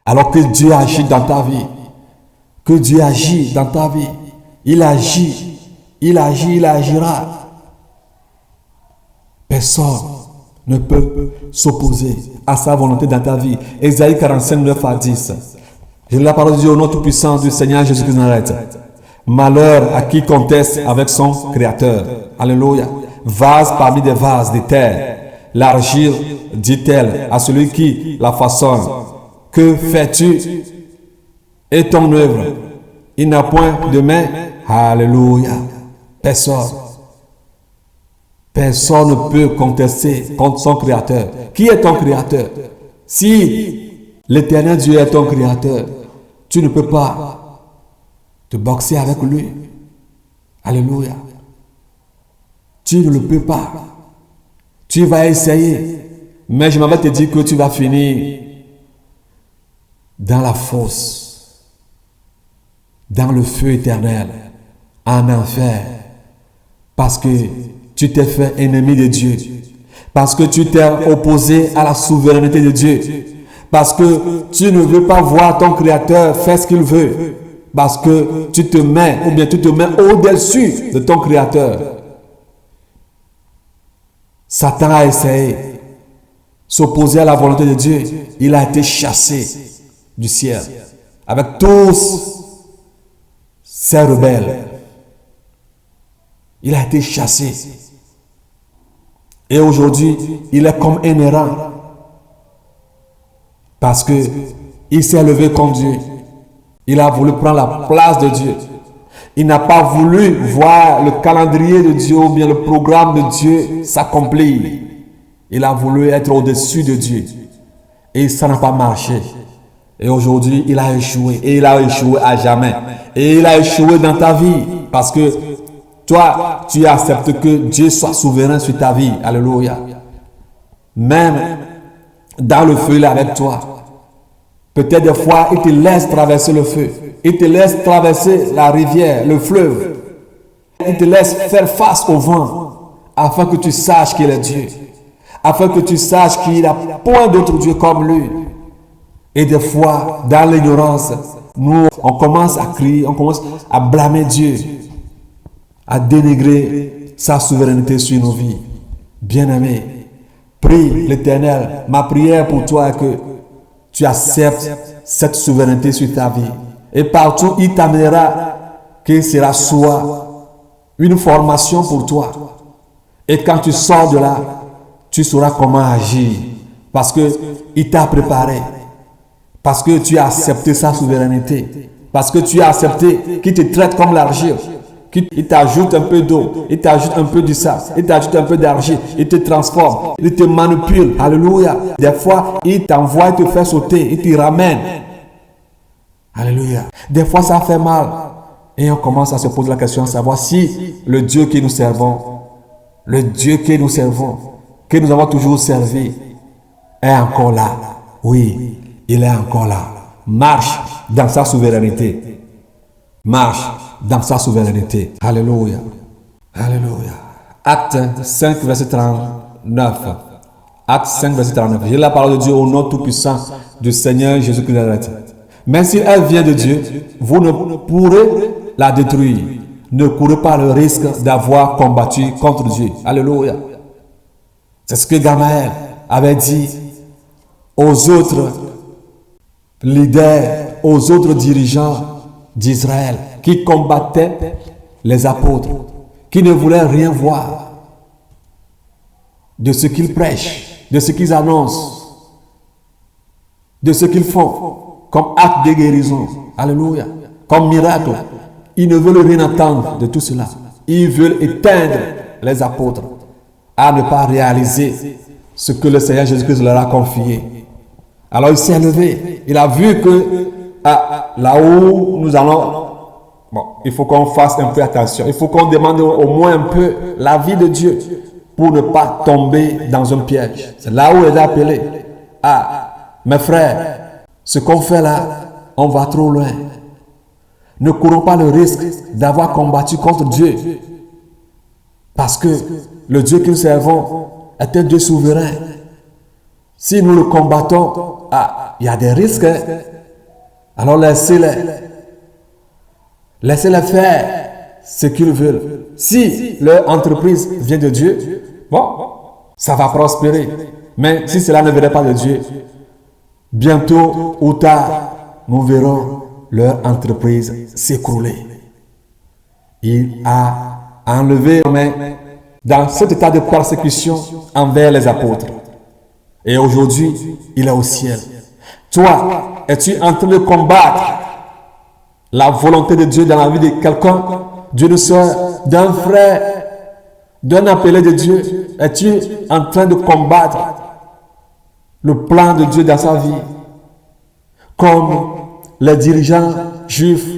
Alors que Dieu agit dans ta vie, que Dieu agit dans ta vie, il agit, il agira. Personne ne peut s'opposer à sa volonté dans ta vie. Ésaïe 45, 9 à 10. Je lis la parole de Dieu au nom tout-puissant du Seigneur Jésus-Christ de Nazareth. Malheur à qui conteste avec son Créateur. Alléluia. Vase parmi des vases de terre. L'argile, dit-elle, à celui qui la façonne. Que fais-tu? Et ton œuvre, il n'a point de main. Alléluia. Personne ne peut contester contre son Créateur. Qui est ton Créateur? Si l'Éternel Dieu est ton Créateur, tu ne peux pas te boxer avec lui. Alléluia. Tu ne le peux pas. Tu vas essayer, mais je m'avais te dit que tu vas finir dans la fosse, dans le feu éternel, en enfer, parce que tu t'es fait ennemi de Dieu, parce que tu t'es opposé à la souveraineté de Dieu, parce que tu ne veux pas voir ton Créateur faire ce qu'il veut, parce que tu te mets au-dessus de ton Créateur. Satan a essayé s'opposer à la volonté de Dieu. Il a été chassé du ciel avec tous ces rebelles. Il a été chassé. Et aujourd'hui, il est comme un errant. Parce que il s'est levé contre Dieu. Il a voulu prendre la place de Dieu. Il n'a pas voulu voir le calendrier de Dieu ou bien le programme de Dieu s'accomplir. Il a voulu être au-dessus de Dieu. Et ça n'a pas marché. Et aujourd'hui, il a échoué. Et il a échoué à jamais. Et il a échoué dans ta vie. Parce que toi, tu acceptes que Dieu soit souverain sur ta vie. Alléluia. Même dans le feu, il est avec toi. Peut-être des fois, il te laisse traverser le feu. Il te laisse traverser la rivière, le fleuve. Il te laisse faire face au vent. Afin que tu saches qu'il est Dieu. Afin que tu saches qu'il n'y a point d'autre Dieu comme lui. Et des fois, dans l'ignorance, nous, on commence à crier, on commence à blâmer Dieu, à dénigrer sa souveraineté sur nos vies. Bien-aimé, prie l'Éternel. Ma prière pour toi est que tu acceptes cette souveraineté sur ta vie. Et partout, il t'amènera que sera soit une formation pour toi. Et quand tu sors de là, tu sauras comment agir. Parce qu'il t'a préparé. Parce que tu as accepté sa souveraineté. Parce que tu as accepté qu'il te traite comme l'argile. Il t'ajoute un peu d'eau, il t'ajoute un peu du sable, il t'ajoute un peu d'argile, il te transforme, il te manipule. Alléluia. Des fois, il t'envoie, il te fait sauter, il te ramène. Alléluia. Des fois, ça fait mal. Et on commence à se poser la question de savoir si le Dieu que nous servons, le Dieu que nous servons, que nous avons toujours servi, est encore là. Oui, il est encore là. Marche dans sa souveraineté. Marche dans sa souveraineté. Alléluia. Alléluia. Acte 5, verset 39. Acte 5, verset 39. J'ai la parole de Dieu au nom tout-puissant du Seigneur Jésus-Christ de Nazareth. Mais si elle vient de Dieu, vous ne pourrez la détruire. Ne courez pas le risque d'avoir combattu contre Dieu. Alléluia. C'est ce que Gamaël avait dit aux autres leaders, aux autres dirigeants d'Israël qui combattaient les apôtres, qui ne voulaient rien voir de ce qu'ils prêchent, de ce qu'ils annoncent, de ce qu'ils font comme acte de guérison. Alléluia. Comme miracle. Ils ne veulent rien entendre de tout cela. Ils veulent éteindre les apôtres à ne pas réaliser ce que le Seigneur Jésus-Christ leur a confié. Alors il s'est levé. Il a vu que là où nous allons, il faut qu'on fasse un peu attention. Il faut qu'on demande au moins un peu l'avis de Dieu pour ne pas tomber dans un piège. C'est là où il est appelé. Mes frères, ce qu'on fait là, on va trop loin. Ne courons pas le risque d'avoir combattu contre Dieu. Parce que le Dieu que nous servons est un Dieu souverain. Si nous le combattons, il y a des risques. Alors laissez-les. Laissez-les faire ce qu'ils veulent. Si leur entreprise vient de Dieu, ça va prospérer. Mais si cela ne venait pas de Dieu, bientôt ou tard, nous verrons leur entreprise s'écrouler. Il a enlevé dans cet état de persécution envers les apôtres. Et aujourd'hui, il est au ciel. Toi, es-tu en train de combattre la volonté de Dieu dans la vie de quelqu'un, d'une soeur, d'un frère, d'un appelé de Dieu? Es-tu en train de combattre le plan de Dieu dans sa vie? Comme les dirigeants juifs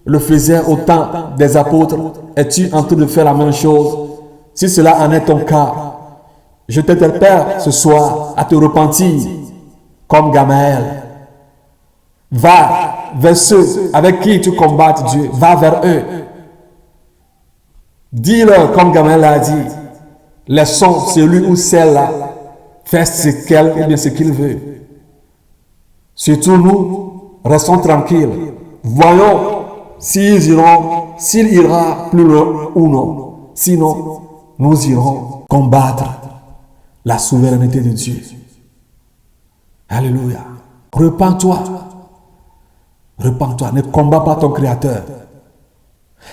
le faisaient au temps des apôtres, es-tu en train de faire la même chose? Si cela en est ton cas, je t'interpelle ce soir à te repentir comme Gamaël. Va vers ceux avec qui tu combattes Dieu. Va vers eux. Dis-leur comme Gamaël a dit, laissons celui ou celle-là faire ce qu'elle ou bien ce qu'il veut. Surtout nous, restons tranquilles. Voyons s'il ira plus loin ou non. Sinon, nous irons combattre la souveraineté de Dieu. Alléluia. Repens-toi. Repens-toi. Ne combats pas ton Créateur.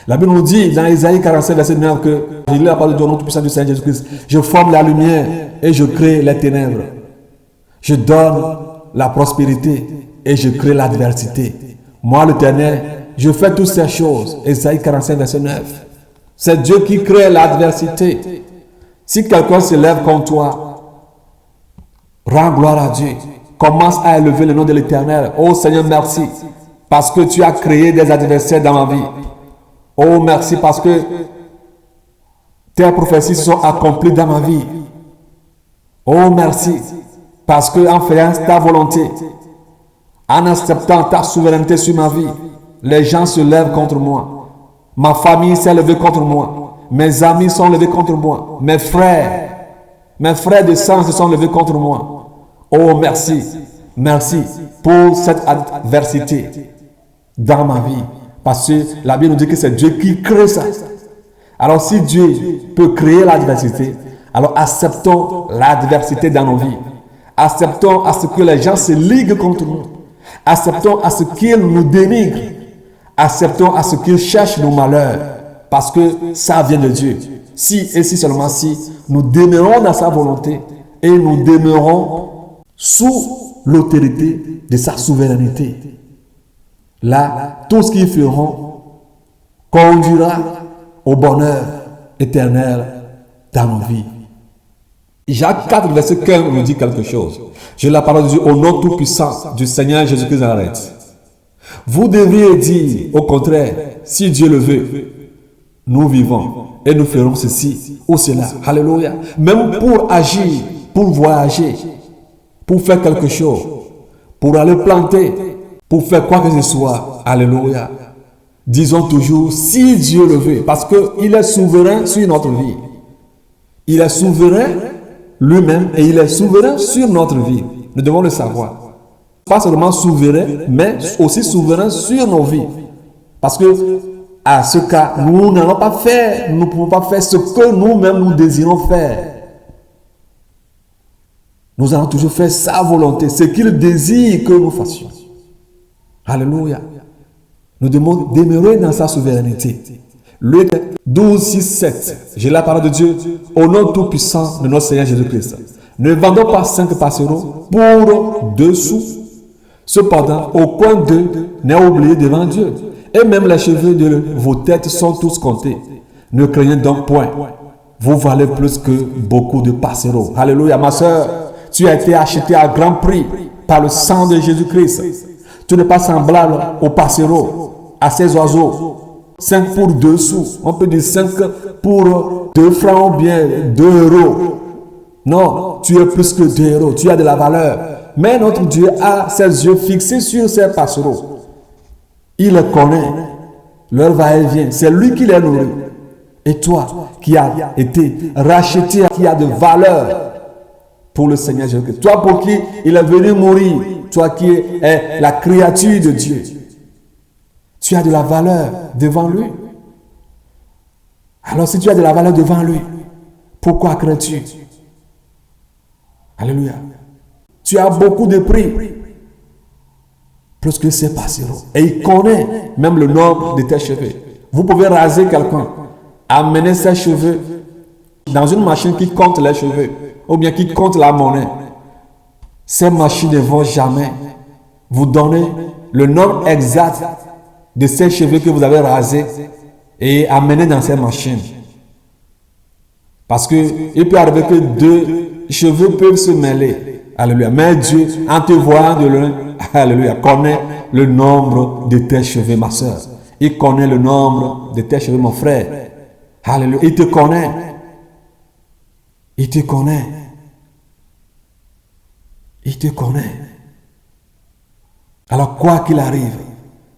La Bible nous dit dans Isaïe 47, verset 9 que je lis la parole de Dieu au nom tout-puissant du Seigneur Jésus-Christ. Je forme la lumière et je crée les ténèbres. Je donne la prospérité et je crée l'adversité. Moi, l'Éternel, je fais toutes ces choses. Isaïe 45, verset 9. C'est Dieu qui crée l'adversité. Si quelqu'un se lève contre toi, rends gloire à Dieu. Commence à élever le nom de l'Éternel. Oh Seigneur, merci. Parce que tu as créé des adversaires dans ma vie. Oh merci parce que tes prophéties sont accomplies dans ma vie. Oh merci parce que en faisant ta volonté, en acceptant ta souveraineté sur ma vie, les gens se lèvent contre moi. Ma famille s'est levée contre moi. Mes amis sont levés contre moi. Mes frères de sang se sont levés contre moi. Oh merci, merci pour cette adversité dans ma vie. Parce que la Bible nous dit que c'est Dieu qui crée ça. Alors si Dieu peut créer l'adversité, alors acceptons l'adversité dans nos vies. Acceptons à ce que les gens se liguent contre nous. Acceptons à ce qu'ils nous dénigrent. Acceptons à ce qu'ils cherchent nos malheurs. Parce que ça vient de Dieu. Si et si seulement si nous demeurons dans sa volonté et nous demeurons sous l'autorité de sa souveraineté. Là, tout ce qu'ils feront conduira au bonheur éternel dans nos vies. Jacques 4, verset 15 nous dit quelque chose. J'ai la parole de Dieu au nom tout-puissant du Seigneur Jésus-Christ de Nazareth. Vous devriez dire, au contraire, si Dieu le veut, nous vivons et nous ferons ceci ou cela. Alléluia. Même pour agir, pour voyager, pour faire quelque chose, pour aller planter, pour faire quoi que ce soit. Alléluia. Disons toujours, si Dieu le veut, parce qu'il est souverain sur notre vie. Il est souverain lui-même et il est souverain sur notre vie. Nous devons le savoir. Pas seulement souverain, mais aussi souverain sur nos vies. Parce que, à ce cas, nous n'allons pas faire, nous ne pouvons pas faire ce que nous-mêmes nous désirons faire. Nous allons toujours faire sa volonté, ce qu'il désire que nous fassions. Alléluia. Nous devons demeurer dans sa souveraineté. Luc 12, 6, 7. J'ai la parole de Dieu au nom tout-puissant de notre Seigneur Jésus-Christ. Ne vendons pas 5 passereaux pour 2 sous. Cependant, aucun d'eux n'est oublié devant Dieu. Et même les cheveux de vos têtes sont tous comptés. Ne craignez donc point. Vous valez plus que beaucoup de passereaux. Alléluia, ma soeur. Tu as été acheté à grand prix par le sang de Jésus-Christ. Tu n'es pas semblable aux passereaux, à ces oiseaux. 5 pour 2 sous. On peut dire 5 pour 2 francs ou bien 2 euros. Non, tu es plus que 2 euros. Tu as de la valeur. Mais notre Dieu a ses yeux fixés sur ces passereaux. Il les connaît. Leur va-et-vient. C'est lui qui les nourrit. Et toi, qui as été racheté, qui as de valeur pour le Seigneur Jésus-Christ. Toi pour qui il est venu mourir. Toi qui es la créature de Dieu. Tu as de la valeur devant lui. Alors si tu as de la valeur devant lui, pourquoi crains-tu? Alléluia. Tu as beaucoup de prix. Plus que ces passereaux. Et il connaît même le nombre de tes cheveux. Vous pouvez raser quelqu'un, amener ses cheveux dans une machine qui compte les cheveux, ou bien qui compte la monnaie. Ces machines ne vont jamais vous donner le nombre exact de ces cheveux que vous avez rasés et amenés dans ces machines. Parce qu'il peut arriver que 2 cheveux peuvent se mêler. Alléluia. Mais Dieu, en te voyant de loin, alléluia, connaît le nombre de tes cheveux, ma soeur. Il connaît le nombre de tes cheveux, mon frère. Alléluia. Il te connaît. Il te connaît. Il te connaît. Alors, quoi qu'il arrive,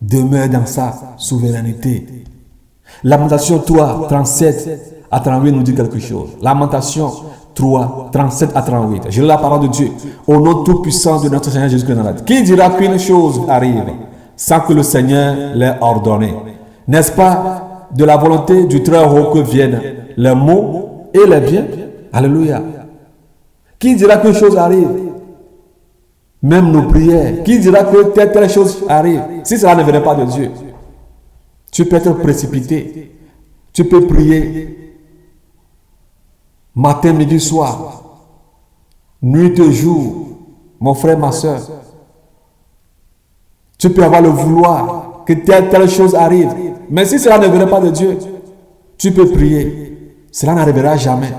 demeure dans sa souveraineté. Lamentation 3, 37 à 38 nous dit quelque chose. Lamentation 3, 37 à 38. J'ai la parole de Dieu au nom tout-puissant de notre Seigneur Jésus-Christ. Qui dira qu'une chose arrive sans que le Seigneur l'ait ordonné? N'est-ce pas de la volonté du Très-Haut que viennent les maux et les biens? Alléluia. Qui dira qu'une chose arrive? Même nos prières. Qui dira que telle chose arrive? Si cela ne venait pas de Dieu, tu peux être précipité. Tu peux prier matin, midi, soir, nuit et jour, mon frère, ma soeur. Tu peux avoir le vouloir que telle chose arrive. Mais si cela ne venait pas de Dieu, tu peux prier. Cela n'arrivera jamais.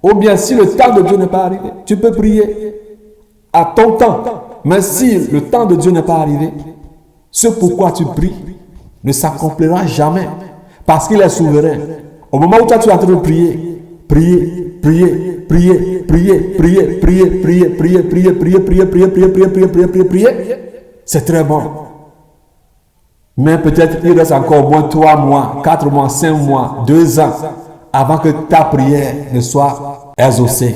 Ou bien si le temps de Dieu n'est pas arrivé, tu peux prier à ton temps. Mais si le temps de Dieu n'est pas arrivé, ce pourquoi tu pries ne s'accomplira jamais. Parce qu'il est souverain. Au moment où toi tu es en train de prier, c'est très bon. Mais peut-être il reste encore au moins 3 mois, 4 mois, 5 mois, 2 ans avant que ta prière ne soit exaucée.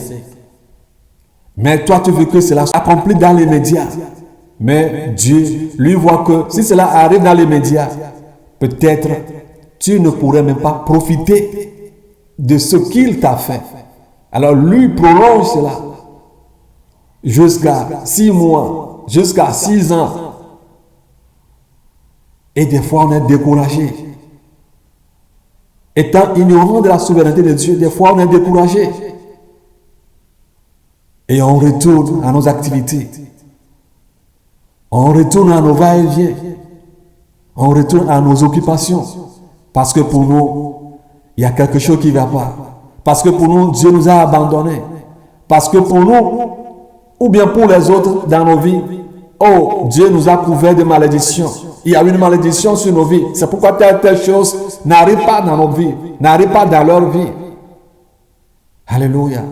Mais toi, tu veux que cela soit accompli dans les médias. Mais Dieu, lui, voit que si cela arrive dans les médias, peut-être tu ne pourrais même pas profiter de ce qu'il t'a fait. Alors lui prolonge cela jusqu'à 6 mois, jusqu'à 6 ans. Et des fois, on est découragé. Étant ignorant de la souveraineté de Dieu, des fois, on est découragé. Et on retourne à nos activités. On retourne à nos va-et-vient. On retourne à nos occupations. Parce que pour nous, il y a quelque chose qui ne va pas. Parce que pour nous, Dieu nous a abandonnés. Parce que pour nous, ou bien pour les autres dans nos vies, oh, Dieu nous a couverts de malédiction. Il y a une malédiction sur nos vies. C'est pourquoi telle chose n'arrive pas dans nos vies, n'arrive pas dans leur vie. Alléluia.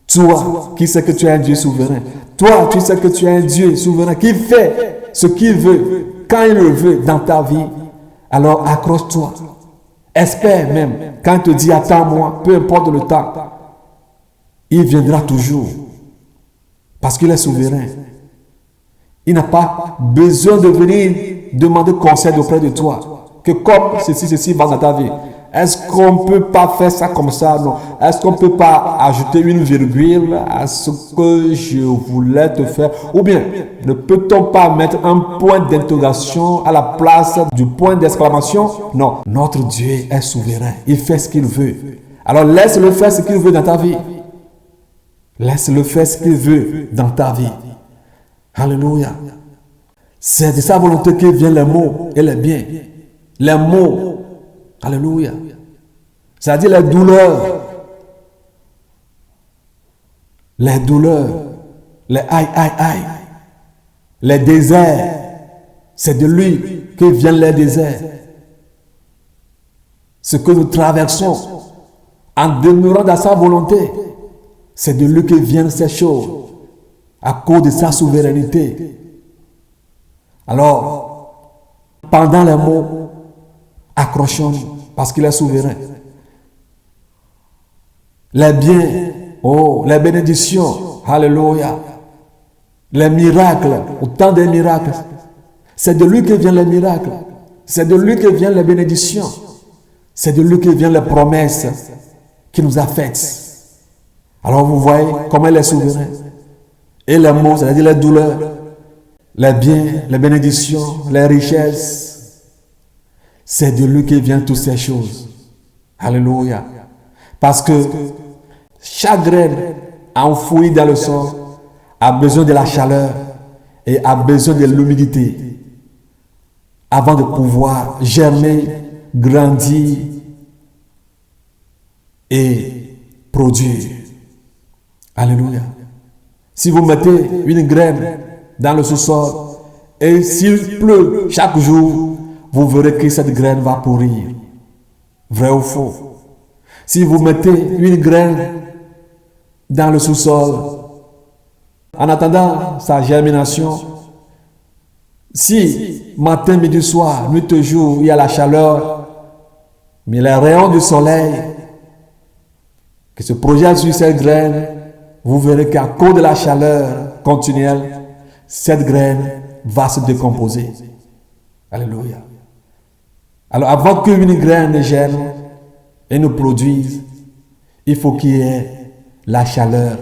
Toi, qui sais que tu es un Dieu souverain. Toi, tu sais que tu es un Dieu souverain qui fait ce qu'il veut, quand il le veut dans ta vie. Alors accroche-toi. Espère même. Quand il te dit attends-moi, peu importe le temps, il viendra toujours. Parce qu'il est souverain. Il n'a pas besoin de venir demander conseil auprès de toi. Que comme ceci va dans ta vie. Est-ce qu'on ne peut pas faire ça comme ça? Non. Est-ce qu'on ne peut pas ajouter une virgule à ce que je voulais te faire? Ou bien, ne peut-on pas mettre un point d'interrogation à la place du point d'exclamation? Non. Notre Dieu est souverain. Il fait ce qu'il veut. Alors laisse-le faire ce qu'il veut dans ta vie. Laisse-le faire ce qu'il veut dans ta vie. Alléluia. C'est de sa volonté que viennent les mots et les biens. Les mots. Alléluia. C'est-à-dire les douleurs. Les douleurs. Les aïe, aïe, aïe. Les déserts. C'est de lui que viennent les déserts. Ce que nous traversons en demeurant dans sa volonté, c'est de lui que viennent ces choses à cause de sa souveraineté. Alors, pendant les mots, accrochons-nous parce qu'il est souverain. Les biens, oh, les bénédictions, alléluia. Les miracles, autant de miracles. C'est de lui que viennent les miracles. C'est de lui que viennent les bénédictions. C'est de lui que viennent les promesses qu'il nous a faites. Alors vous voyez comment il est souverain. Et les mots, c'est-à-dire les douleurs, les biens, les bénédictions, les richesses. C'est de lui que viennent toutes ces choses. Alléluia. Parce que chaque graine enfouie dans le sol a besoin de la chaleur et a besoin de l'humidité avant de pouvoir germer, grandir et produire. Alléluia. Si vous mettez une graine dans le sous-sol et s'il pleut chaque jour, vous verrez que cette graine va pourrir. Vrai ou faux? Si vous mettez une graine dans le sous-sol, en attendant sa germination, si matin, midi, soir, nuit et jour, il y a la chaleur, mais les rayons du soleil qui se projettent sur cette graine, vous verrez qu'à cause de la chaleur continuelle, cette graine va se décomposer. Alléluia. Alors avant qu'une graine ne germe et ne produise, il faut qu'il y ait la chaleur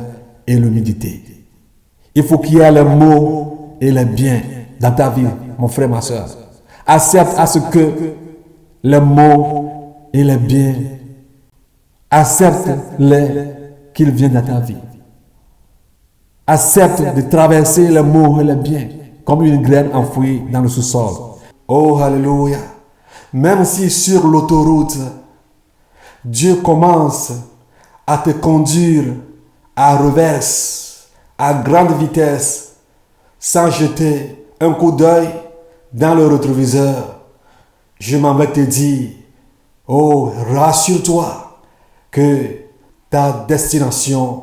et l'humidité. Il faut qu'il y ait les mots et les biens dans ta vie, mon frère, ma soeur. Accepte à ce que les mots et les biens, accepte-les qu'ils viennent dans ta vie. Accepte de traverser les mots et les biens comme une graine enfouie dans le sous-sol. Oh, alléluia. Même si sur l'autoroute, Dieu commence à te conduire à reverse, à grande vitesse, sans jeter un coup d'œil dans le rétroviseur, je m'en vais te dire, oh, rassure-toi que ta destination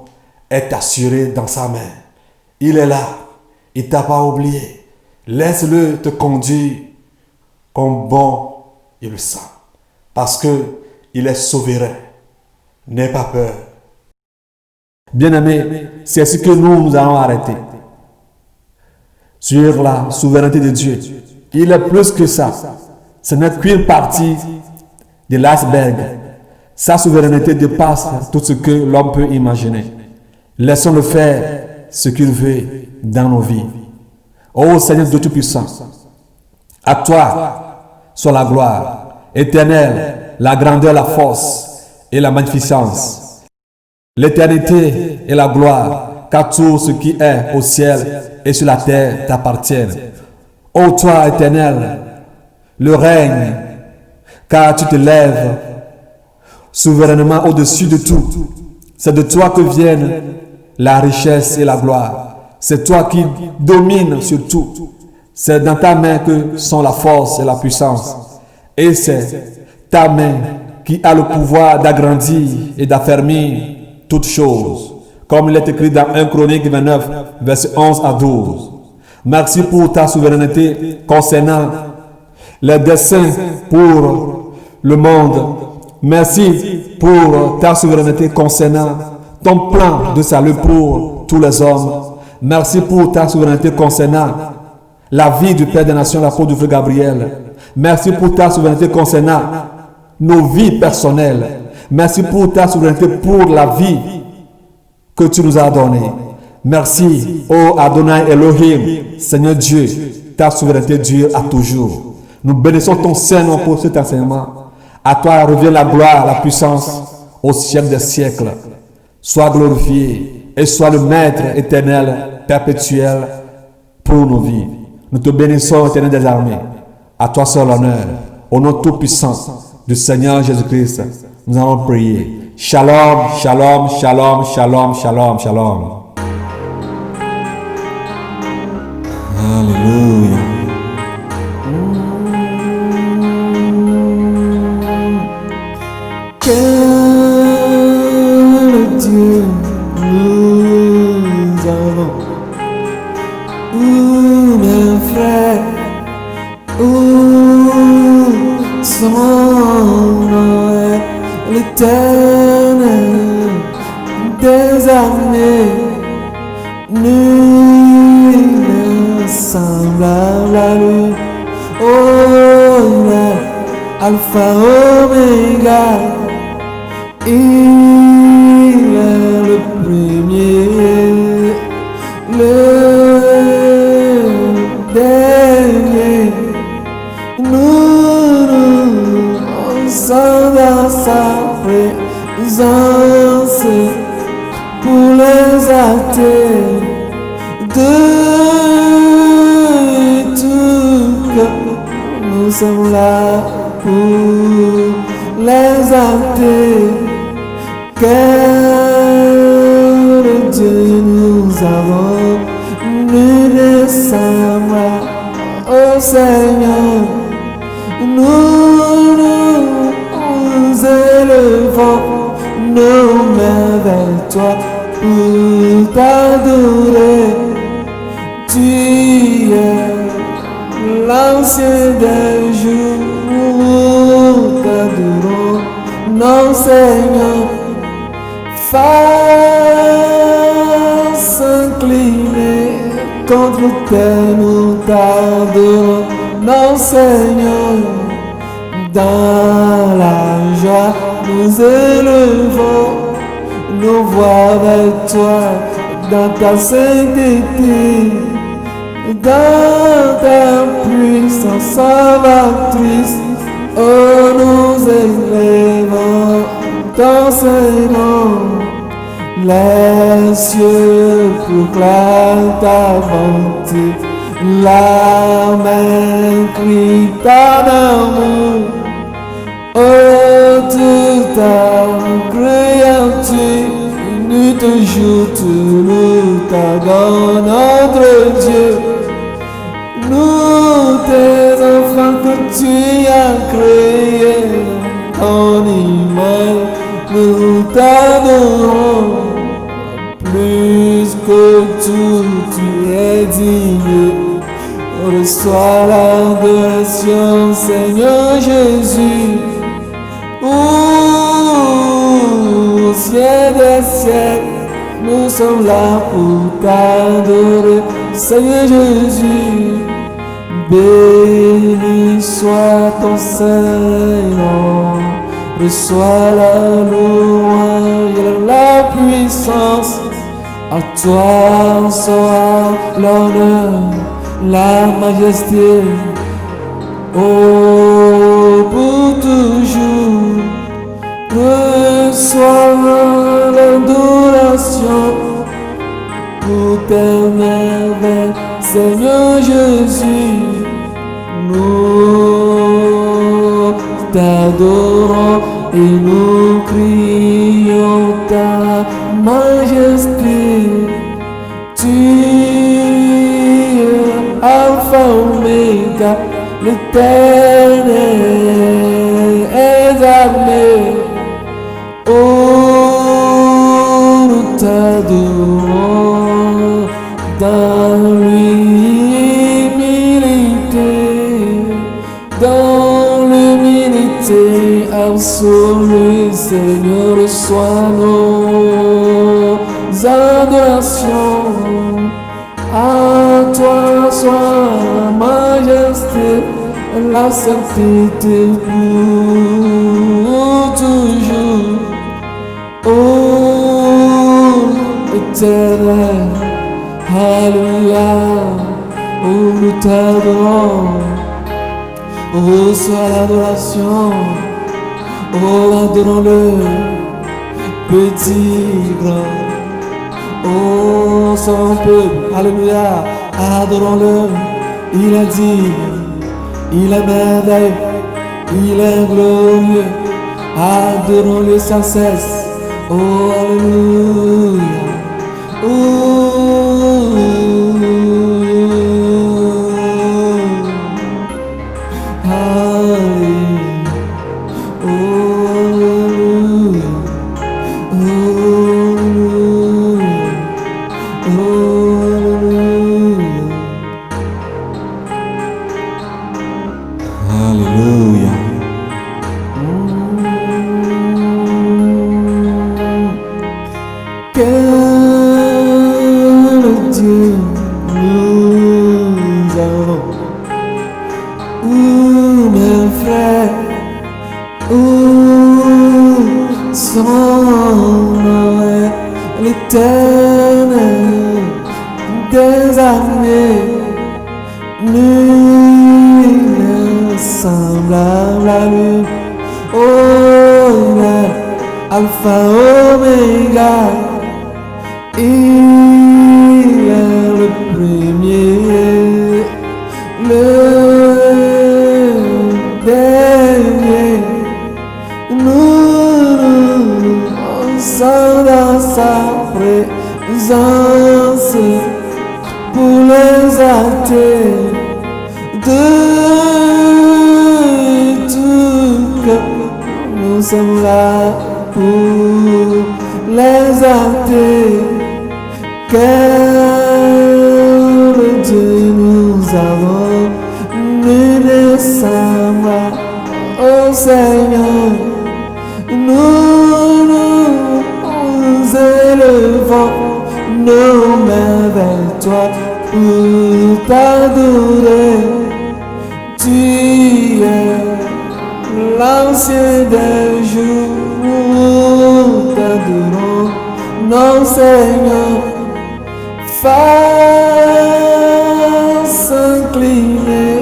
est assurée dans sa main. Il est là, il ne t'a pas oublié. Laisse-le te conduire comme bon il le sent, parce qu'il est souverain. N'aie pas peur. Bien-aimés, c'est ce que nous allons arrêter. Sur la souveraineté de Dieu. Il est plus que ça. Ce n'est qu'une partie de l'iceberg. Sa souveraineté dépasse tout ce que l'homme peut imaginer. Laissons-le faire ce qu'il veut dans nos vies. Ô Seigneur Dieu Tout-Puissant, à toi soit la gloire éternelle, la grandeur, la force et la magnificence. L'éternité et la gloire, car tout ce qui est au ciel et sur la terre t'appartiennent. Ô toi éternel, le règne, car tu te lèves souverainement au-dessus de tout. C'est de toi que viennent la richesse et la gloire. C'est toi qui domines sur tout. C'est dans ta main que sont la force et la puissance. Et c'est ta main qui a le pouvoir d'agrandir et d'affermir toutes choses. Comme il est écrit dans 1 Chronique 29, versets 11 à 12. Merci pour ta souveraineté concernant les desseins pour le monde. Merci pour ta souveraineté concernant ton plan de salut pour tous les hommes. Merci pour ta souveraineté concernant la vie du Père des Nations, l'apôtre du frère Gabriel. Merci pour ta souveraineté concernant nos vies personnelles. Merci pour ta souveraineté pour la vie que tu nous as donnée. Merci, ô Adonai Elohim, Seigneur Dieu, ta souveraineté dure à toujours. Nous bénissons ton Saint-Nom pour cet enseignement. À toi revient la gloire, la puissance au siècle des siècles. Sois glorifié et sois le Maître éternel, perpétuel pour nos vies. Nous te bénissons, éternel des armées. À toi seul l'honneur, au nom tout-puissant du Seigneur Jésus-Christ. Nous allons prier. Shalom, shalom, shalom, shalom, shalom, shalom. Alléluia. Quel Dieu nous avons, mes frères, son nom est l'Éternel des armées, nul n'est semblable à lui. Oh, il est Alpha Omega, il est le premier, le dernier. Nous sommes dans sa présence pour les actes de tout cœur. Nous sommes là pour les actes. Quel Dieu nous avons, nul ne semblable au Seigneur. Nous nous élevons nos mains vers toi pour t'adorer. Tu es l'ancien des jours, nous t'adorons, non Seigneur. Face inclinée contre terre, nous t'adorons, non Seigneur. Dans la joie, nous élevons nos voix vers toi, dans ta sainteté, dans ta puissance salvatrice. Oh, nous élevons ton Saint-Nom. Les cieux proclament ta bonté, la main crie ton amour. Oh, toute ta créature, nous te joue, tu nous t'adonnes, notre Dieu. Nous, tes enfants que tu as créés, ton image, nous t'adorons. Plus que tout, tu es digne. Reçois l'adoration, Seigneur Jésus. Au ciel des siècles, nous sommes là pour t'adorer, Seigneur Jésus. Béni soit ton Saint-Nom. Reçois la louange et la puissance. À toi soit l'honneur, la majesté. Oh, pour toujours. Reçois l'adoration pour tes merveilles, Seigneur Jésus. Nous t'adorons, et nous crions ta majesté. Tu es Alpha Omega, l'Éternel est armé. Oh, nous t'adorons dans l'humilité, dans l'humilité absolue. Seigneur, reçois nos adorations. À toi soit la majesté, la sainteté pour toujours. Oh, Éternel, Alléluia, oh, nous t'adorons. Reçois l'adoration, oh, adorons-le, petit, grand. Oh, son peuple, alléluia, adorons-le. Il a dit, il est merveilleux, il est glorieux. Adorons-le sans cesse. Oh, alléluia. Oh, alléluia. Alléluia. Quel Dieu nous avons, mes frères, son nom est l'Éternel des armées. Nul n'est semblable à lui. Oh, il est Alpha Omega. Il est le premier, le dernier. Nous sommes dans sa présence pour les actes de tout cœur. Nous sommes là pour les actes. Quel Dieu nous avons, nous descendons au Seigneur. Nous nous élevons nos mains vers toi pour t'adorer. Tu es l'ancien des jours, nous t'adorons, non Seigneur. Face inclinée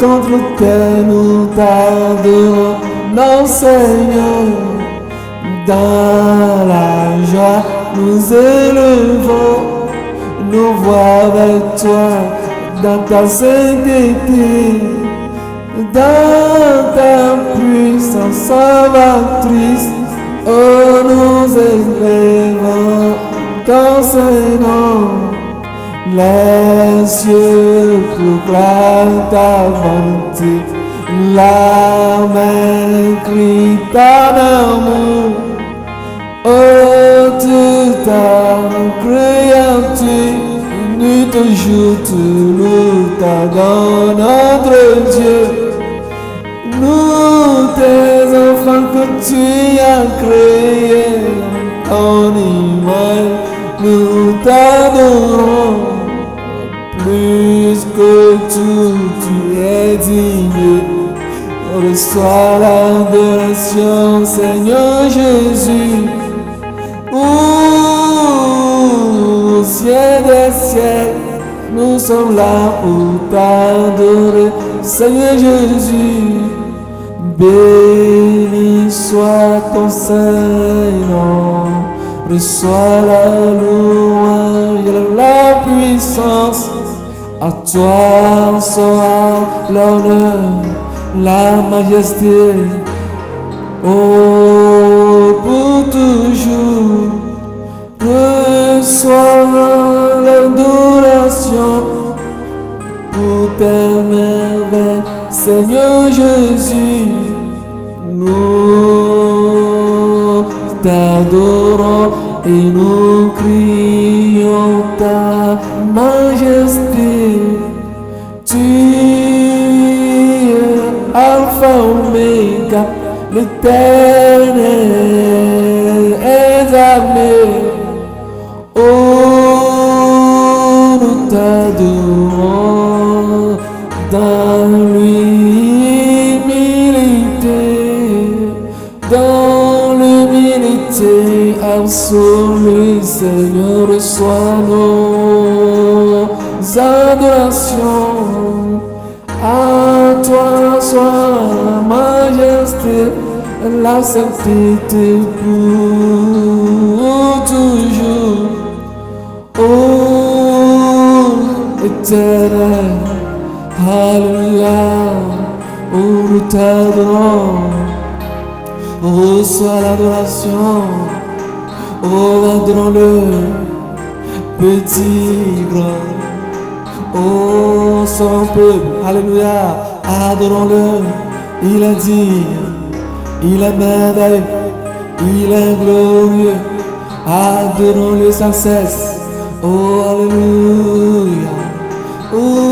contre terre, nous t'adorons, non Seigneur. Dans la joie, nous élevons nos voix vers toi, dans ta sainteté, dans ta puissance salvatrice. Oh, nous élevons ton Saint-Nom. Les cieux proclament ta bonté, la main crie ton amour. Oh, toute ta créature, nuit et jour, tu nous t'adores, notre Dieu. Nous, tes enfants que tu as créés, ton image, nous t'adorons. Plus que tout, tu es digne. Reçois l'adoration, Seigneur Jésus. Au ciel des ciels, nous sommes là pour t'adorer, Seigneur Jésus. Béni soit ton Saint-Nom. Reçois la louange et la puissance. À toi soit l'honneur, la majesté oh, pour toujours. Reçois l'adoration pour tes merveilles, Seigneur Jésus. Nous t'adorons et nous crions ta majesté. Tu es Alpha Omega, l'Éternel est amé. Oh, nous t'adorons dans l'humilité absolue, Seigneur, reçois nos adorations. À toi soit la majesté, la sainteté pour toujours. Oh, éternel, alléluia, oh, nous t'adorons. Reçois l'adoration, oh, adorons-le, petit, grand. Oh, son peuple, alléluia, adorons-le. Il a dit, il est merveilleux, il est glorieux. Adorons-le sans cesse. Oh, alléluia. Oh,